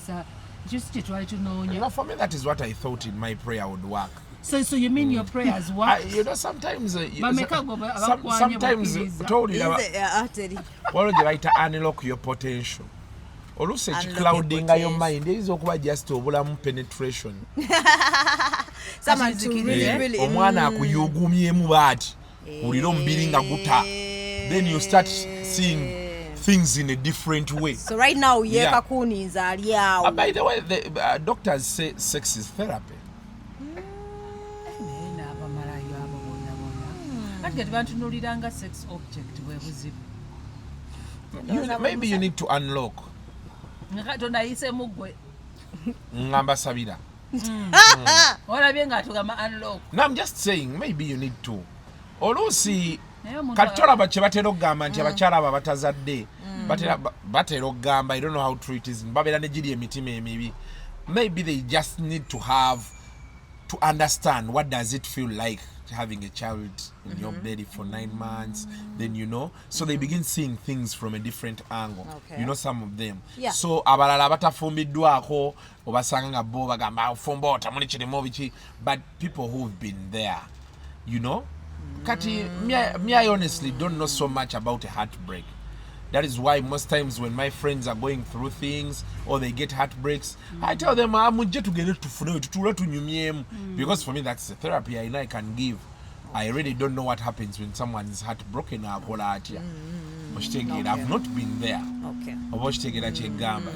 just to try to know you. For me, that is what I thought in my prayer would work. So you mean your prayers work? You know, sometimes sometimes told you what would you like to unlock your potential? Olusi clouding your mind is okuba just obulamu penetration. Omwana akuyugumyemu baati oliro omubiringa guta then you start seeing things in a different way. So right now yekakuninza ali awo. By the way, the doctors say sex is therapy. Sex object maybe you need to unlock. Ngamba sabira. No, I'm just saying maybe you need to. Olusi katolaba kye batera okugamba nti abakyala abo abatazadde batera okugamba I don't know how true it is babeera ne giri emitima emibi maybe they just need to have to understand what does it feel like having a child in your belly for 9 months then you know so they begin seeing things from a different angle you know some of them so abalala batafumbiddwako obasanga nga bo bagamba ofumba otamuli kirimo biki but people who've been there you know Kati, me I honestly don't know so much about a heartbreak. That is why most times when my friends are going through things or they get heartbreaks, I tell them I'm just to get it to flow to because for me that's the therapy I can give. I really don't know what happens when someone is heartbroken. I've not been there.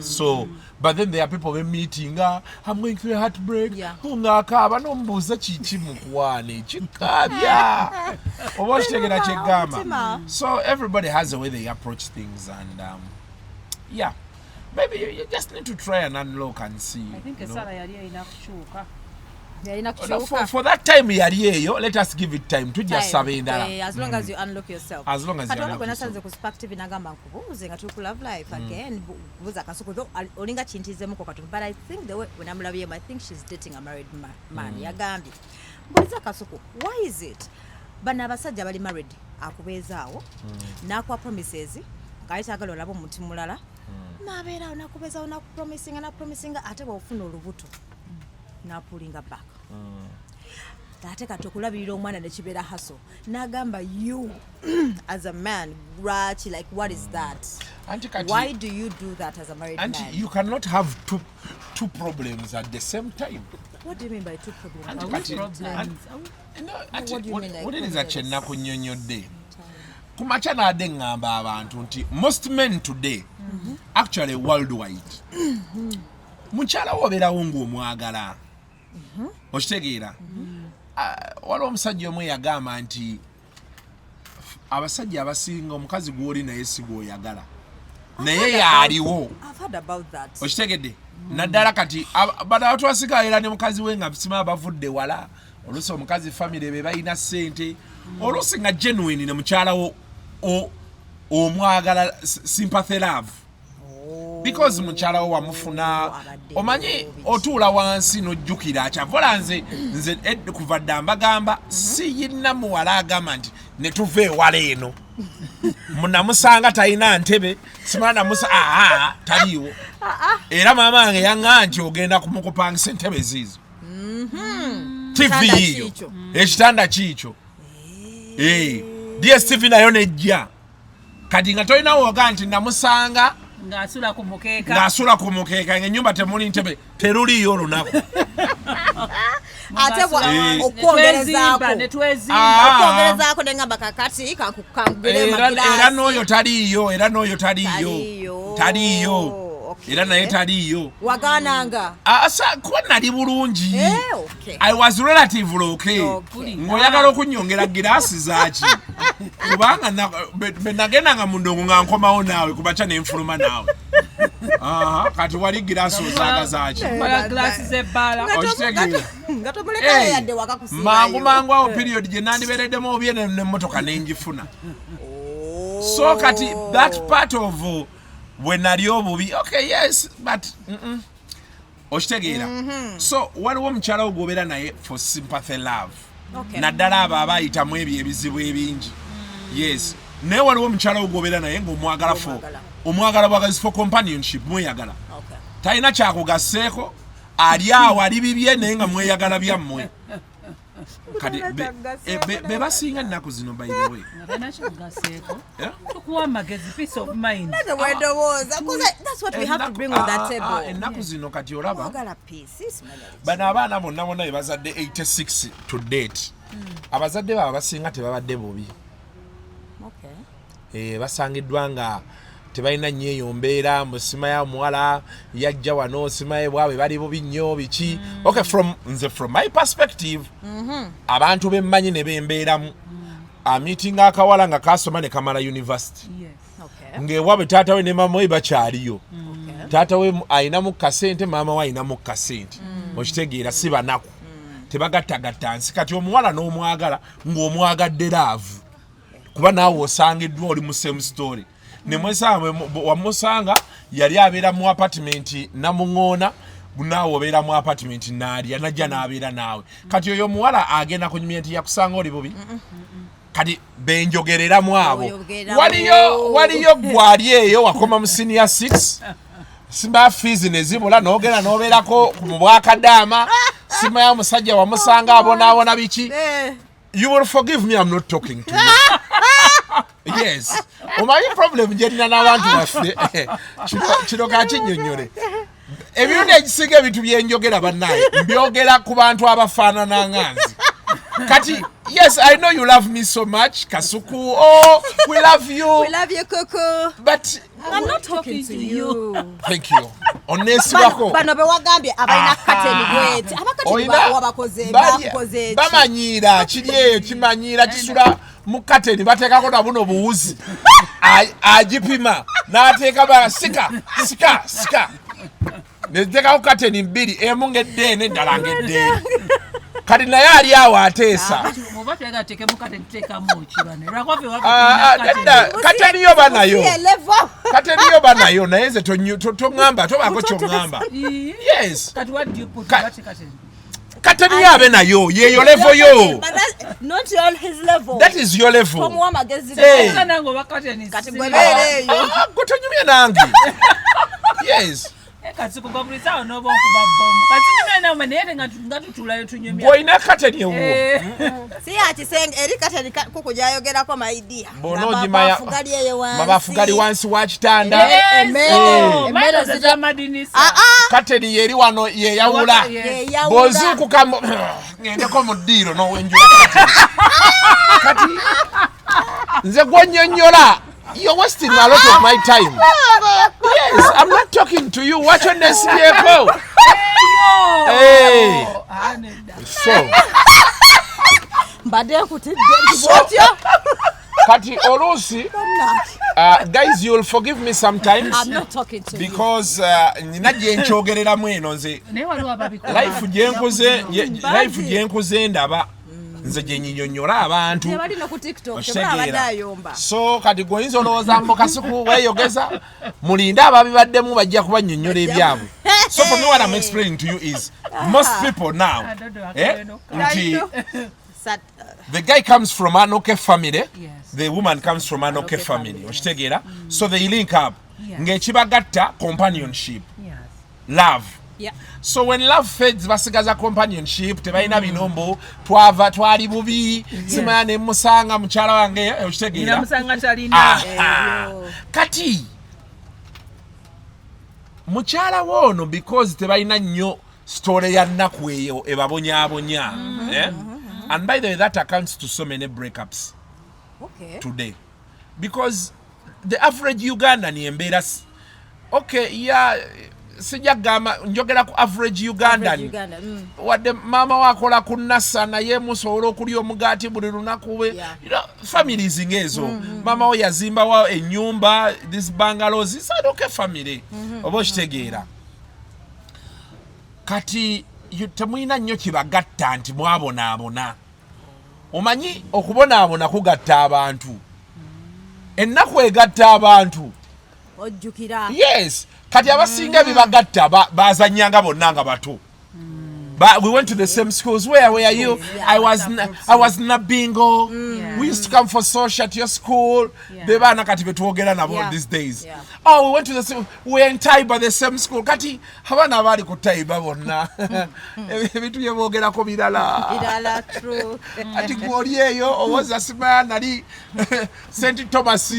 So, but then there are people in meeting. I'm going through a heartbreak. So everybody has a way they approach things, and maybe you just need to try and unlock and see. I think for that time let us give it time to just as long as you unlock yourself. As long as you unlock yourself. Perspective nagamba nkubuuze nga tuli ku love life again buuza Kasuku olinga kintizemu ko katu but I think the way when I'm loving him I think she's dating a married man yagambye buuza Kasuku why is it bana abasajja bali married akubeezaawo n'akwa promises ng'ayitagala olaba omuntu mulala n'abeera nakubeezaawo nakupromisinga ate bw'ofuna olubuto napulinga back ate kati okulabirira omwana nekibeera haso n'agamba you as a man Lwaki like what is that why do you do that as a married man you cannot have two problems at the same time. What do you mean by two problems? Wuliriza kye nnakunnyonnyodde kumakya naadde ŋŋamba abantu nti most men today actually worldwide mukyala wobeerawo ng'omwagala okitegeera waliwo omusajja omu yagamba nti abasajja abasinga omukazi gw'oli naye si gw'oyagala naye yaaliwo okitegedde naddala kati bano abatwasigayo era ne mukazi we nga sima bavudde wala oluusi omukazi famire be balina ssente oluusi nga genuine ne mukyalawo omwagala sympathy love because mukyala wo wamufuna omanyi otuula wansi n'ojjukira akyavola nze kuva dda mbagamba siyina muwala agamba nti ne tuva ewala eno namusanga talina ntebe simala namusa taliiwo era maama wange yaŋŋaa nti ogenda kumukupangisa entebe ziizo TV yiyo ekitanda kiikyo DSTV nayo nejja kati nga tolinawo oga nti namusanga ng'asula ku mukeeka ng'ennyumba temuli ntebe teruliyo olunaku ate okwogerezaako nengamba kakati era n'oyo taliiyo era naye taliiyo wagananga kuba nali bulungi I was relatively okay ng'oyagala okunyongera giraasi zaaki kubanga benagendanga mu ndongo nga nkomawo naawe kubaca nenfuluma naawe kati wali giraasi ozaaga zaaki mangu awo period gye nandibeereddemu obye nemmotoka nenjifuna so kati that part of when nali obubi okay yes but okitegeera so waliwo omukyala wo gwobeera naye for sympathy love naddala abo abayitamu ebyo ebizibu ebingi yes naye waliwo omukyala wo gwobeera naye ng'omwagala omwagala bwagazi for companionship mweyagala talina kyakugasseeko ali awo ali bibye naye nga mweyagala byammwe kati be basinga ennaku zino by the way ennaku zino kati olaba bano abaana bonna be bazadde 86 to date abazadde baaba basinga tebabadde bubi basangiddwa nga tebalina nnyo eyo mbeera musima ya muwala yajja wano simaye bwabwe bali bubi nnyo biki okay from my perspective abantu bemmanyi ne bembeeramu meeting akawala nga kasoma ne kamala university ng'ewabwe taata we ne mama we bakyaliyo taata we ayinamu kasente maama we ayinamu kasente okitegeera si banaku tebagattagatta nsi kati omuwala n'omwagala ng'omwagadde laavu kuba naawe osangiddwa oli mu same story wamusanga yali abeera mu apartment namuŋoona naawe obeera mu apartment naalya najja n'abeera naawe kati oyo omuwala agenda kunyumya nti yakusanga oli bubi kati benjogereramu abo waliyo gwali eyo wakoma mu senior 6 simba fees nezibula n'ogenda n'obeerako mu bwakadaama simba ya musajja wamusanga abonaabona biki you will forgive me I'm not talking to you yes omanyi problem gyerina n'abantu baffe kino kakinnyonnyole ebirundi ekisinga ebintu byenjogera bannaye mbyogera ku bantu abafaanana nganzi kati yes I know you love me so much Kasuku we love you Coco but I'm not talking to you thank you onesibako bano bewagambye abalina kateni gwete abakati bakoze bamanyiira kiri eyo kimanyiira kisula mu kateni bateekako na buno buwuzi agipima n'ateeka bara sika nezitekako kateni mbiri emu ng'eddeene eddala ng'eddeene kati naye ali awo ateesa kateniyo banayo naye nze toŋŋamba tobaako kyoŋŋamba yes kateniyo abe nayo yeyo level yo that is your level gotonyumye nange yes bw'olina kateni ewo mabafu gali wansi wa kitanda kateni yeri wano yeyawula bw'ozuukuka ŋŋendeko mu ddiiro n'owenjula kati nze gw'onnyonnyola you're wasting a lot of my time. Yes, I'm not talking to you. Watch on this vehicle. Hey. So. Kati olusi. Guys, you'll forgive me sometimes. I'm not talking to because nina gyenchogerera mweno nze. Life gyenkoze ndaba. Nze gyenyinyonnyola abantu so kati goyinza olowooza mbo Kasuku weeyogeza mulinde ababibaddemu bajja kubannyonnyola ebyabwe so for me what I'm explaining to you is most people now the guy comes from an okay family the woman comes from an okay family okitegeera so they link up ng'ekibagatta companionship love. Yeah. So when love fades basigaza companionship tebalina binombo twali bubi simanya ne musanga mukyala wange okitegeera musanga talina kati mukyala wono because tebalina nnyo story ya nnaku eyo ebabonyaabonya and by the way that accounts to so many breakups today because the average Ugandan embeera sijja gamba njogera ku average Ugandan wadde maama wakola ku nasa naye musobola okulya omugaati buli lunaku families ng'ezo maama we yazimbawo ennyumba this bungalows isadoke family oba okitegeera kati temulina nnyo kibagatta nti mwabonaabona omanyi okubonaabona kugatta abantu ennaku egatta abantu ojjukira yes kati abasinga bibagatta bazanyanga bonna nga bato but we went to the same schools. Where were you? I was Nabingo. We used to come for social at your school. Bebana kati betwogera nabo these days. Oh, we went to the same. We were in Taiba, the same school. Kati habana bali ku Taiba bonna. Ebitu yebogera ko birala. True. Ati gwolieyo owoza sima nali St. Thomas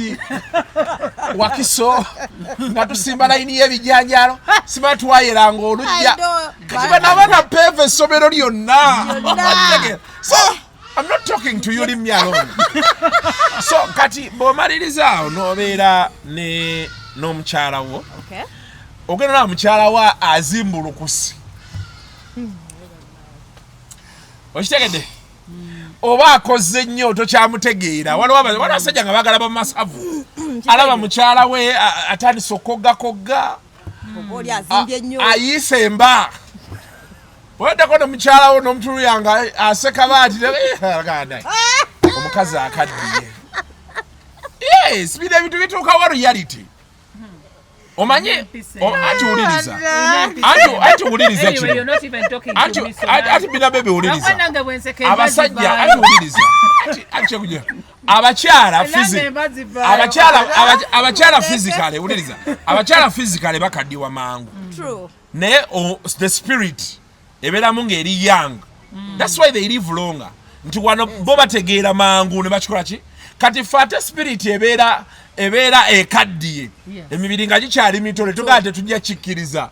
wakiso nga tusimba line y'ebijanjalo sima twayeranga olujja. Kati bana so I'm not talking to you, leave me alone. So kati bomaliriza nobeera ne n'omukyala wo ogenda na mukyala wa azimbulukusi okitegedde oba akoze nnyo tokyamutegeera waliwo abasajja nga bagala bamasavu alaba mukyala we atandise okogga ayiise emba wadako nomukyala wo n'omutulu yanga aseka baati omukazi akaddiye yes bino ebintu bituukawo reality omanyi anti wuliriza kino ati bina bebe wuliriza abasajja ati wuliriza abakyala physically wuliriza abakyala physically bakaddiwa mangu naye the spirit eberamu ng'eri young that's why they live longer nti wano bo bategeera mangu ne bakikola ki kati fate spirit ebeera ekaddiye emibiri nga gikyali mitole tugaa tetujja kikkiriza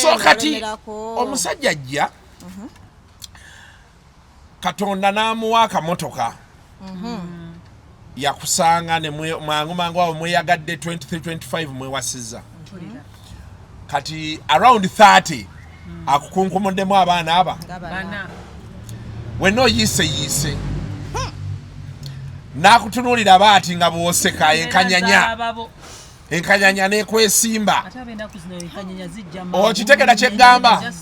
so kati omusajja ajja Katonda n'amuwa akamotoka yakusanga ne mangu awo mweyagadde 23-25 mwewasiza kati around 30 akukunkumudemu abaana aba wenna oyise n'akutunuulira baati nga bw'oseka enkanyanya n'ekwesimba okitegera kyeggamba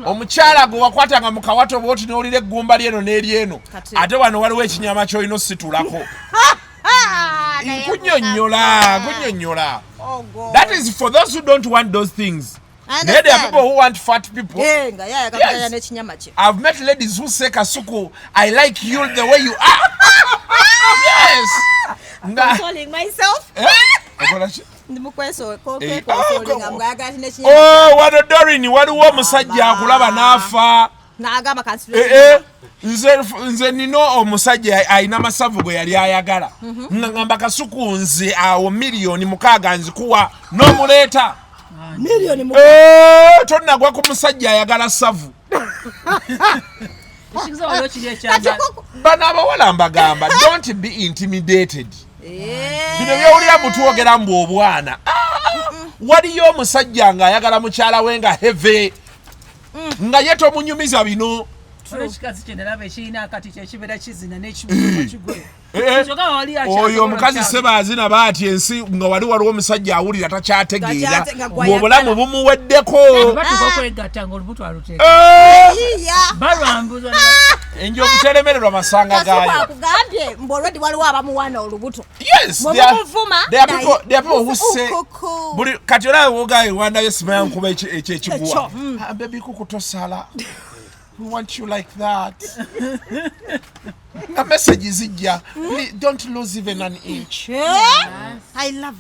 omukyala gwe wakwatanga mu kawato bw'oti n'olira eggumba lyeno n'eryeno ate wano waliwo ekinyama ky'olina ositulako kunnyonnyola. That is for those who don't want those things. There are people who want fat people. Yes. I've met ladies who say, Kasuku, I like you the way you are. Yes. I'm consoling myself. Oh, what a Dorini, what a woman said, Yakulaba Nafa. Nze nino omusajja ayina masavu gwe yali ayagala ngamba Kasuku nze awo miliyoni 6 nzikuwa n'omuleeta miliyoni tonnagwa ku musajja ayagala savu bano abawala mbagamba don't be intimidated bino byowulira mutwogera mbu obwana waliyo omusajja nga ayagala mukyala we nga heve nga ye tomunyumiza bino oyo omukazi sebaazina baati ensi nga waliwo omusajja awulira takyategeera ng'obulamu bumuweddeko enjovu teremererwa masanga gaayo. Yes, there are people who say kati olaba wogayo wandayo simaya nkuba ekyekiguwa baby kukutosala. We want you like that. A message is here. Don't lose even an inch. Yes. I love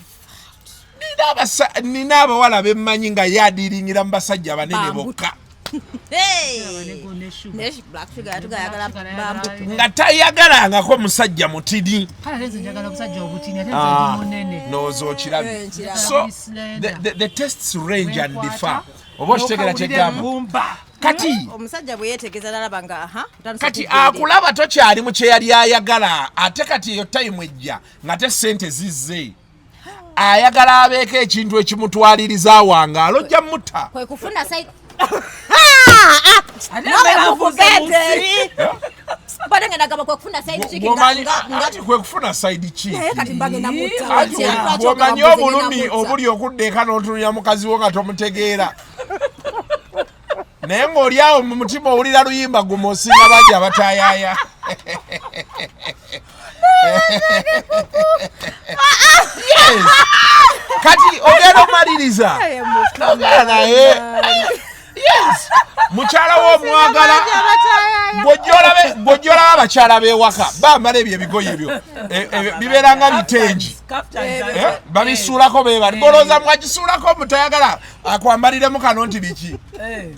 that. Nina abawala bemmanyi nga yadiringira mu basajja banene bokka. Black sugar tugayagala bambu. Nga tayagalangako musajja mutini. Nozo okirabye. So the tests range and differ. Oba okitegera kyegamba. Kati omusajja bwe yeetegeeza nalaba nga kati akulaba tokyali mu kyeyali ayagala ate kati eyo time ejja nga te ssente zizze ayagala abeeko ekintu ekimutwaliriza awangaalo ojja mutta kwe kufuna side kwe kufuna side ki bw'omanyi obulumi obuli okudda eka n'otunulira mukazi wo nga tomutegeera naye ng'oli awo mu mutima owulira luyimba gumu osinga bangi abatayaaya kati ogenda omaliriza nogera naye mukyala w'omwagala bw'ojjolaba abakyala b'ewaka bambala ebyo ebigoye ebyo bibeeranga bitengi babisuulako beebali golooza mwagisuulako mutayagala akwambaliremu kano nti biki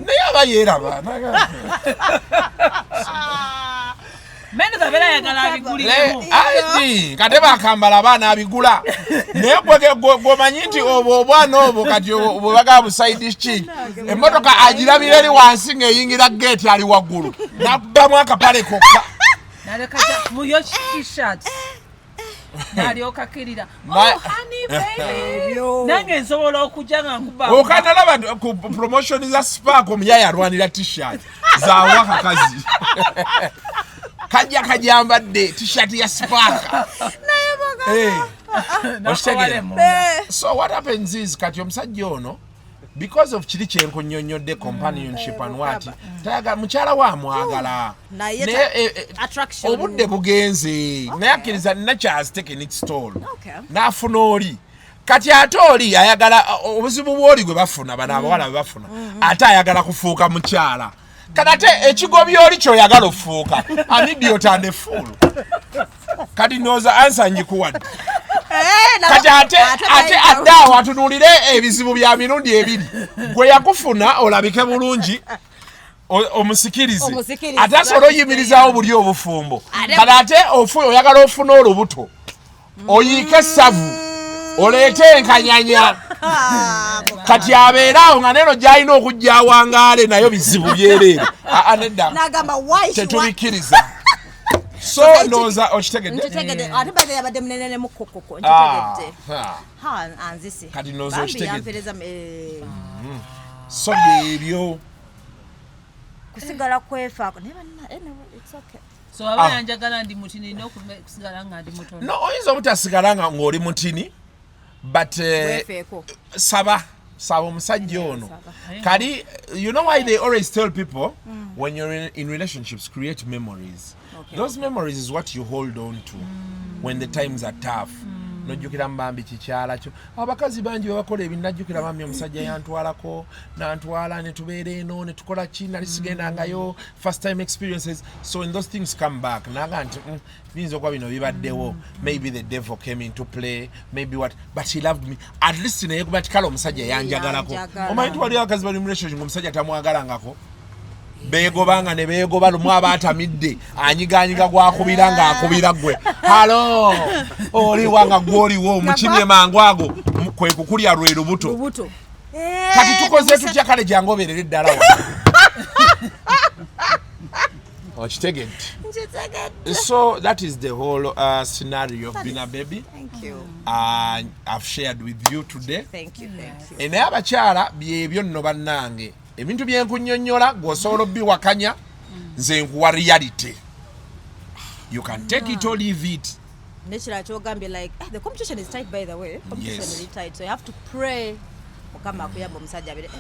naye aba yeeraba kate bakambala abaana abigula naye gwomanyi nti obwo obwana obwo kati bwebagaa busaidi ki emmotoka agirabira eri wansi ng'eyingira geeti ali waggulu nabbamu akapale kokka nange nsobola okujja nga nkuba okanalaba ku promotion za spark omuyaya alwanira t-shirt za wakakazi kajja kajambadde t-shirt ya spark so what happens is kati omusajja ono because of kiri kyenkunyonyodde companionship and what tayaga mukyala wa mwagala obudde bugenze naye akkiriza nature has taken its toll n'afuna oli kati ate oli ayagala obuzibu bw'oli gwe bafuna bano abawala bwe bafuna ate ayagala kufuuka mukyala kati ate ekigobyo oli kyoyagala okufuuka anidi otande fulu kati nooza ansa njikuwadde kati ate adde awo atunuulire ebizibu bya mirundi ebiri gwe yakufuna olabike bulungi omusikirize ate asobola oyimirizaawo buli obufumbo kati ate oyagala ofuna olubuto oyiike esavu oleete enkanyanya kati abeeraawo nga neno gy'alina okujja awangaale nayo bizibu byereere nedda tetubikkiriza so ndowooza okitegedde kati ndowooza okitegedde so byebyo kusigala kwefaako so aba njagala ndi mutini nina okusigala nga ndi mutono no oyinza obutasigala nga ng'oli mutini but saba omusajja ono kali you know why they always tell people when you're in relationships create memories those memories is what you hold on to when the times are tough nojjukira mbambi kikyala kyo abakazi bangi bebakola ebi najjukira mami omusajja yantwalako nantwala ne tubeera eno ne tukola ki nali sigendangayo first time experiences so when those things come back naga nti biyinza okuba bino bibaddewo maybe the devil came into play maybe what but he loved me at least naye kuba tikala omusajja yanjagalako omanyi tuwaliyo abakazi bali mu relationship omusajja tamwagalangako beegobanga ne beegoba lumu aba atamidde anyiganyiga gwakubira ng'akubira gwe halo oliwanga gwoliwo mukimye mangu ago kwe kukulya lwe lubuto kati tukoze tutya kale jangu obeerere ddala wa okitegedde so that is the whole scenario of being a baby. Thank you. I've shared with you today. Thank you. Naye abakyala byebyo nno bannange ebintu byenkunnyonnyola gw'osobola obbiwakanya nze nkuwa reality. You can take it or leave it. Nekira kyogambye like the competition is tight by the way. Competition is tight so you have to pray mukama akuyamba omusajja abere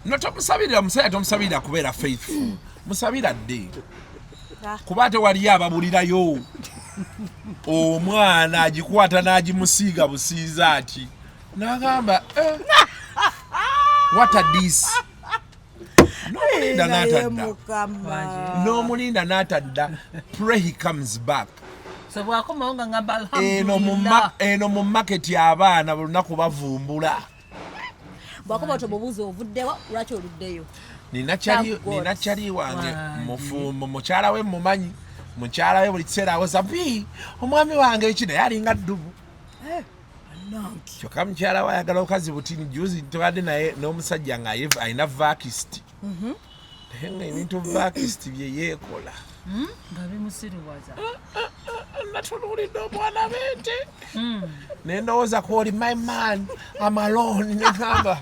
no tomusabirira musajja tomusabirira kubeera faithful musabira dde kuba ate waliyo ababulirayo omwana agikwata n'agimusiiga busiiza ati n'agamba what a this n'omulinda n'atadda pray he comes back eno mu maketi abaana buli lunaku bavumbula bwakuba otomubuuza ovuddewa lwaki oluddeyo nina kyali wange mufumbo mukyala we mumanyi mukyala we buli kiseera awoza pi omwami wange eki naye alinga ddubu kyokka mukyala we ayagala okazi butini juzi tubadde naye n'omusajja nga alina vakist naye nga ebintu vakist bye yeekola nga bimusiriwaza natunuulidde omwana bente nendowooza kwoli my man amaloni negamba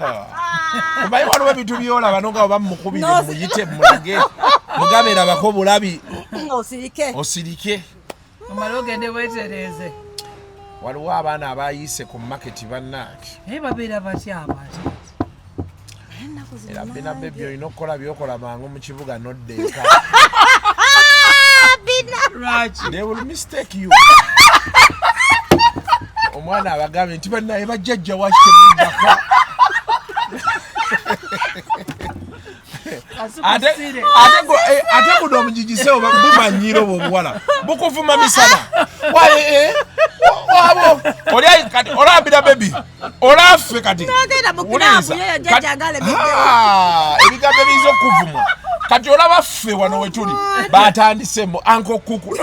omanyi waliwo ebintu byolaba nonga oba mukubire muyite mulage mugabe erabako bulabi osirike omala ogende bwetereeze waliwo abaana abayiise ku maketi bannange naye babeera batya abaati era bina bebi olina okukola byokola mangu mu kibuga noddeeka they will mistake you omwana abagambye nti bannaye bajjajja wakitemuddako ate guno omujijise bumanyiro bwobuwala bukuvuma misana wabo olambira bebi olaffe kati ebigambo ebiyiza okuvumwa kati olaba ffe wano wetuli batandisemu anko kuku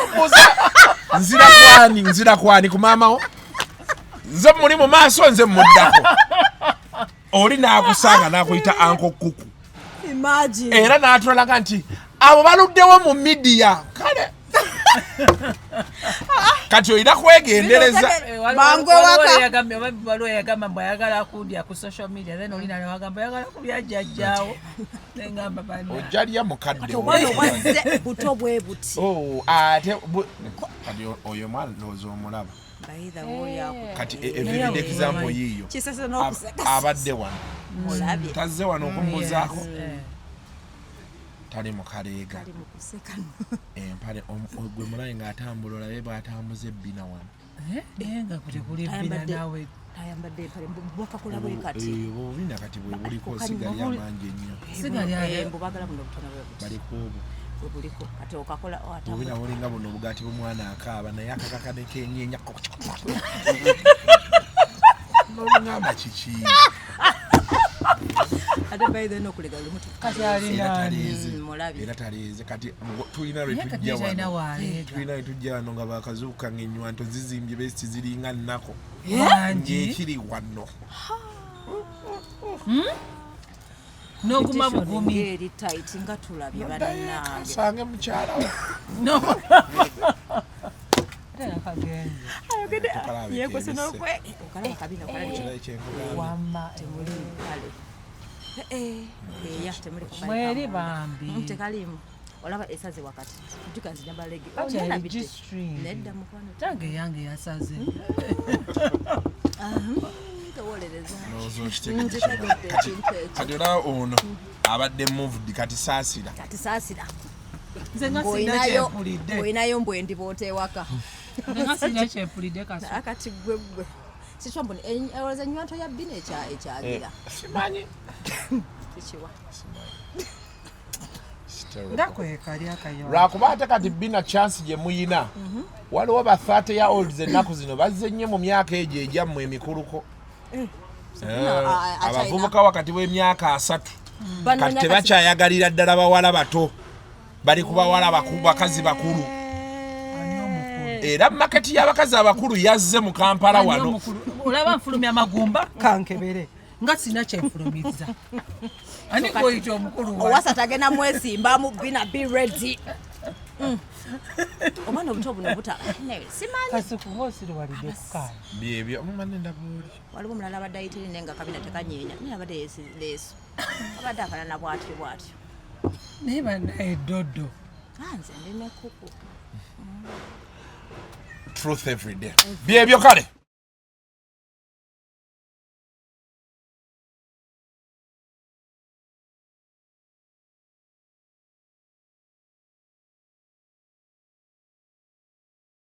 nzira kwani ku maamawo nze muli mu maaso nze muddako oli n'akusanga n'akuyita anko kuku era n'atulaga nti abo baluddewo mu midiya kale kati olina kwegendereza waliwo yagamba mbu ayagala kundya ku social media then olina newagamba ayagala kulya jjajjaawo nengamba ojalya mukadde buto bwe buti ate kati oyo mwana ndowooza omulaba kati everyday example yiyo abadde wano tazze wano okumbuzaako tali mu kaleega empale gwe mulayi ng'atambula olabe bw'atambuza ebbina wano nga kutekuli ebbina naawe ayambadde empale bwakakola bwe kati obubina kati bwe buliko sigali amangi ennyo bubagala buno butono bwe buti baliko obwo buliko kati okakola obubina bulinga buno obugaati bw'omwana akaaba naye akakakane kenyenya n'obungamba kiki ate bayidde n'okulega lumutu era taleeze kati tulina lwe tujja wano nga bakazuuka ng'enywanto zizimbye besi ziringa nnako ng'ekiri wano n'oguma bugumi eri tight nga tulabye bannange kasange mukyala we yekwese n'okwe okalaba kabina wamma temuli mpale temuli mweri bambi tekalimu olaba esaze wakati tukanzinya balege nedda mukwano tange yange yasaze kati olaba ono abadde moved kati saasira nze nga sina kyempulidde olinayo mbwendi bootewaka nga sina kyempulidde kati gwegwe sikyombo olowooza enywanto ya bbina ekyagira simanyi kikiwa lwakuba ate kati bbina chance gye muyina waliwo ba 30 year olds ennaku zino bazze nnyo mu myaka egyo egyammwe emikuluko abavubuka wakati w'emyaka 3 kati tebakyayagalira ddala bawala bato bali ku bawala bakazi bakulu era maketi y'abakazi abakulu yazze mu Kampala wano olaba nfulumya amagumba kankebere nga sina kyenfulumiza ani koyita omukulu owasa tagenda mwesimba mu bina be ready omwana obuto buno buta simanyi Kasuku ng'osiri walidde kukaala byebyo omumane ndabuli waliwo omulala abadde ayitire nenga kabina tekanyeenya naye abadde leesu abadde akalana bwatyo naye bannaye doddo nze ndine kuku truth every day byebyo kale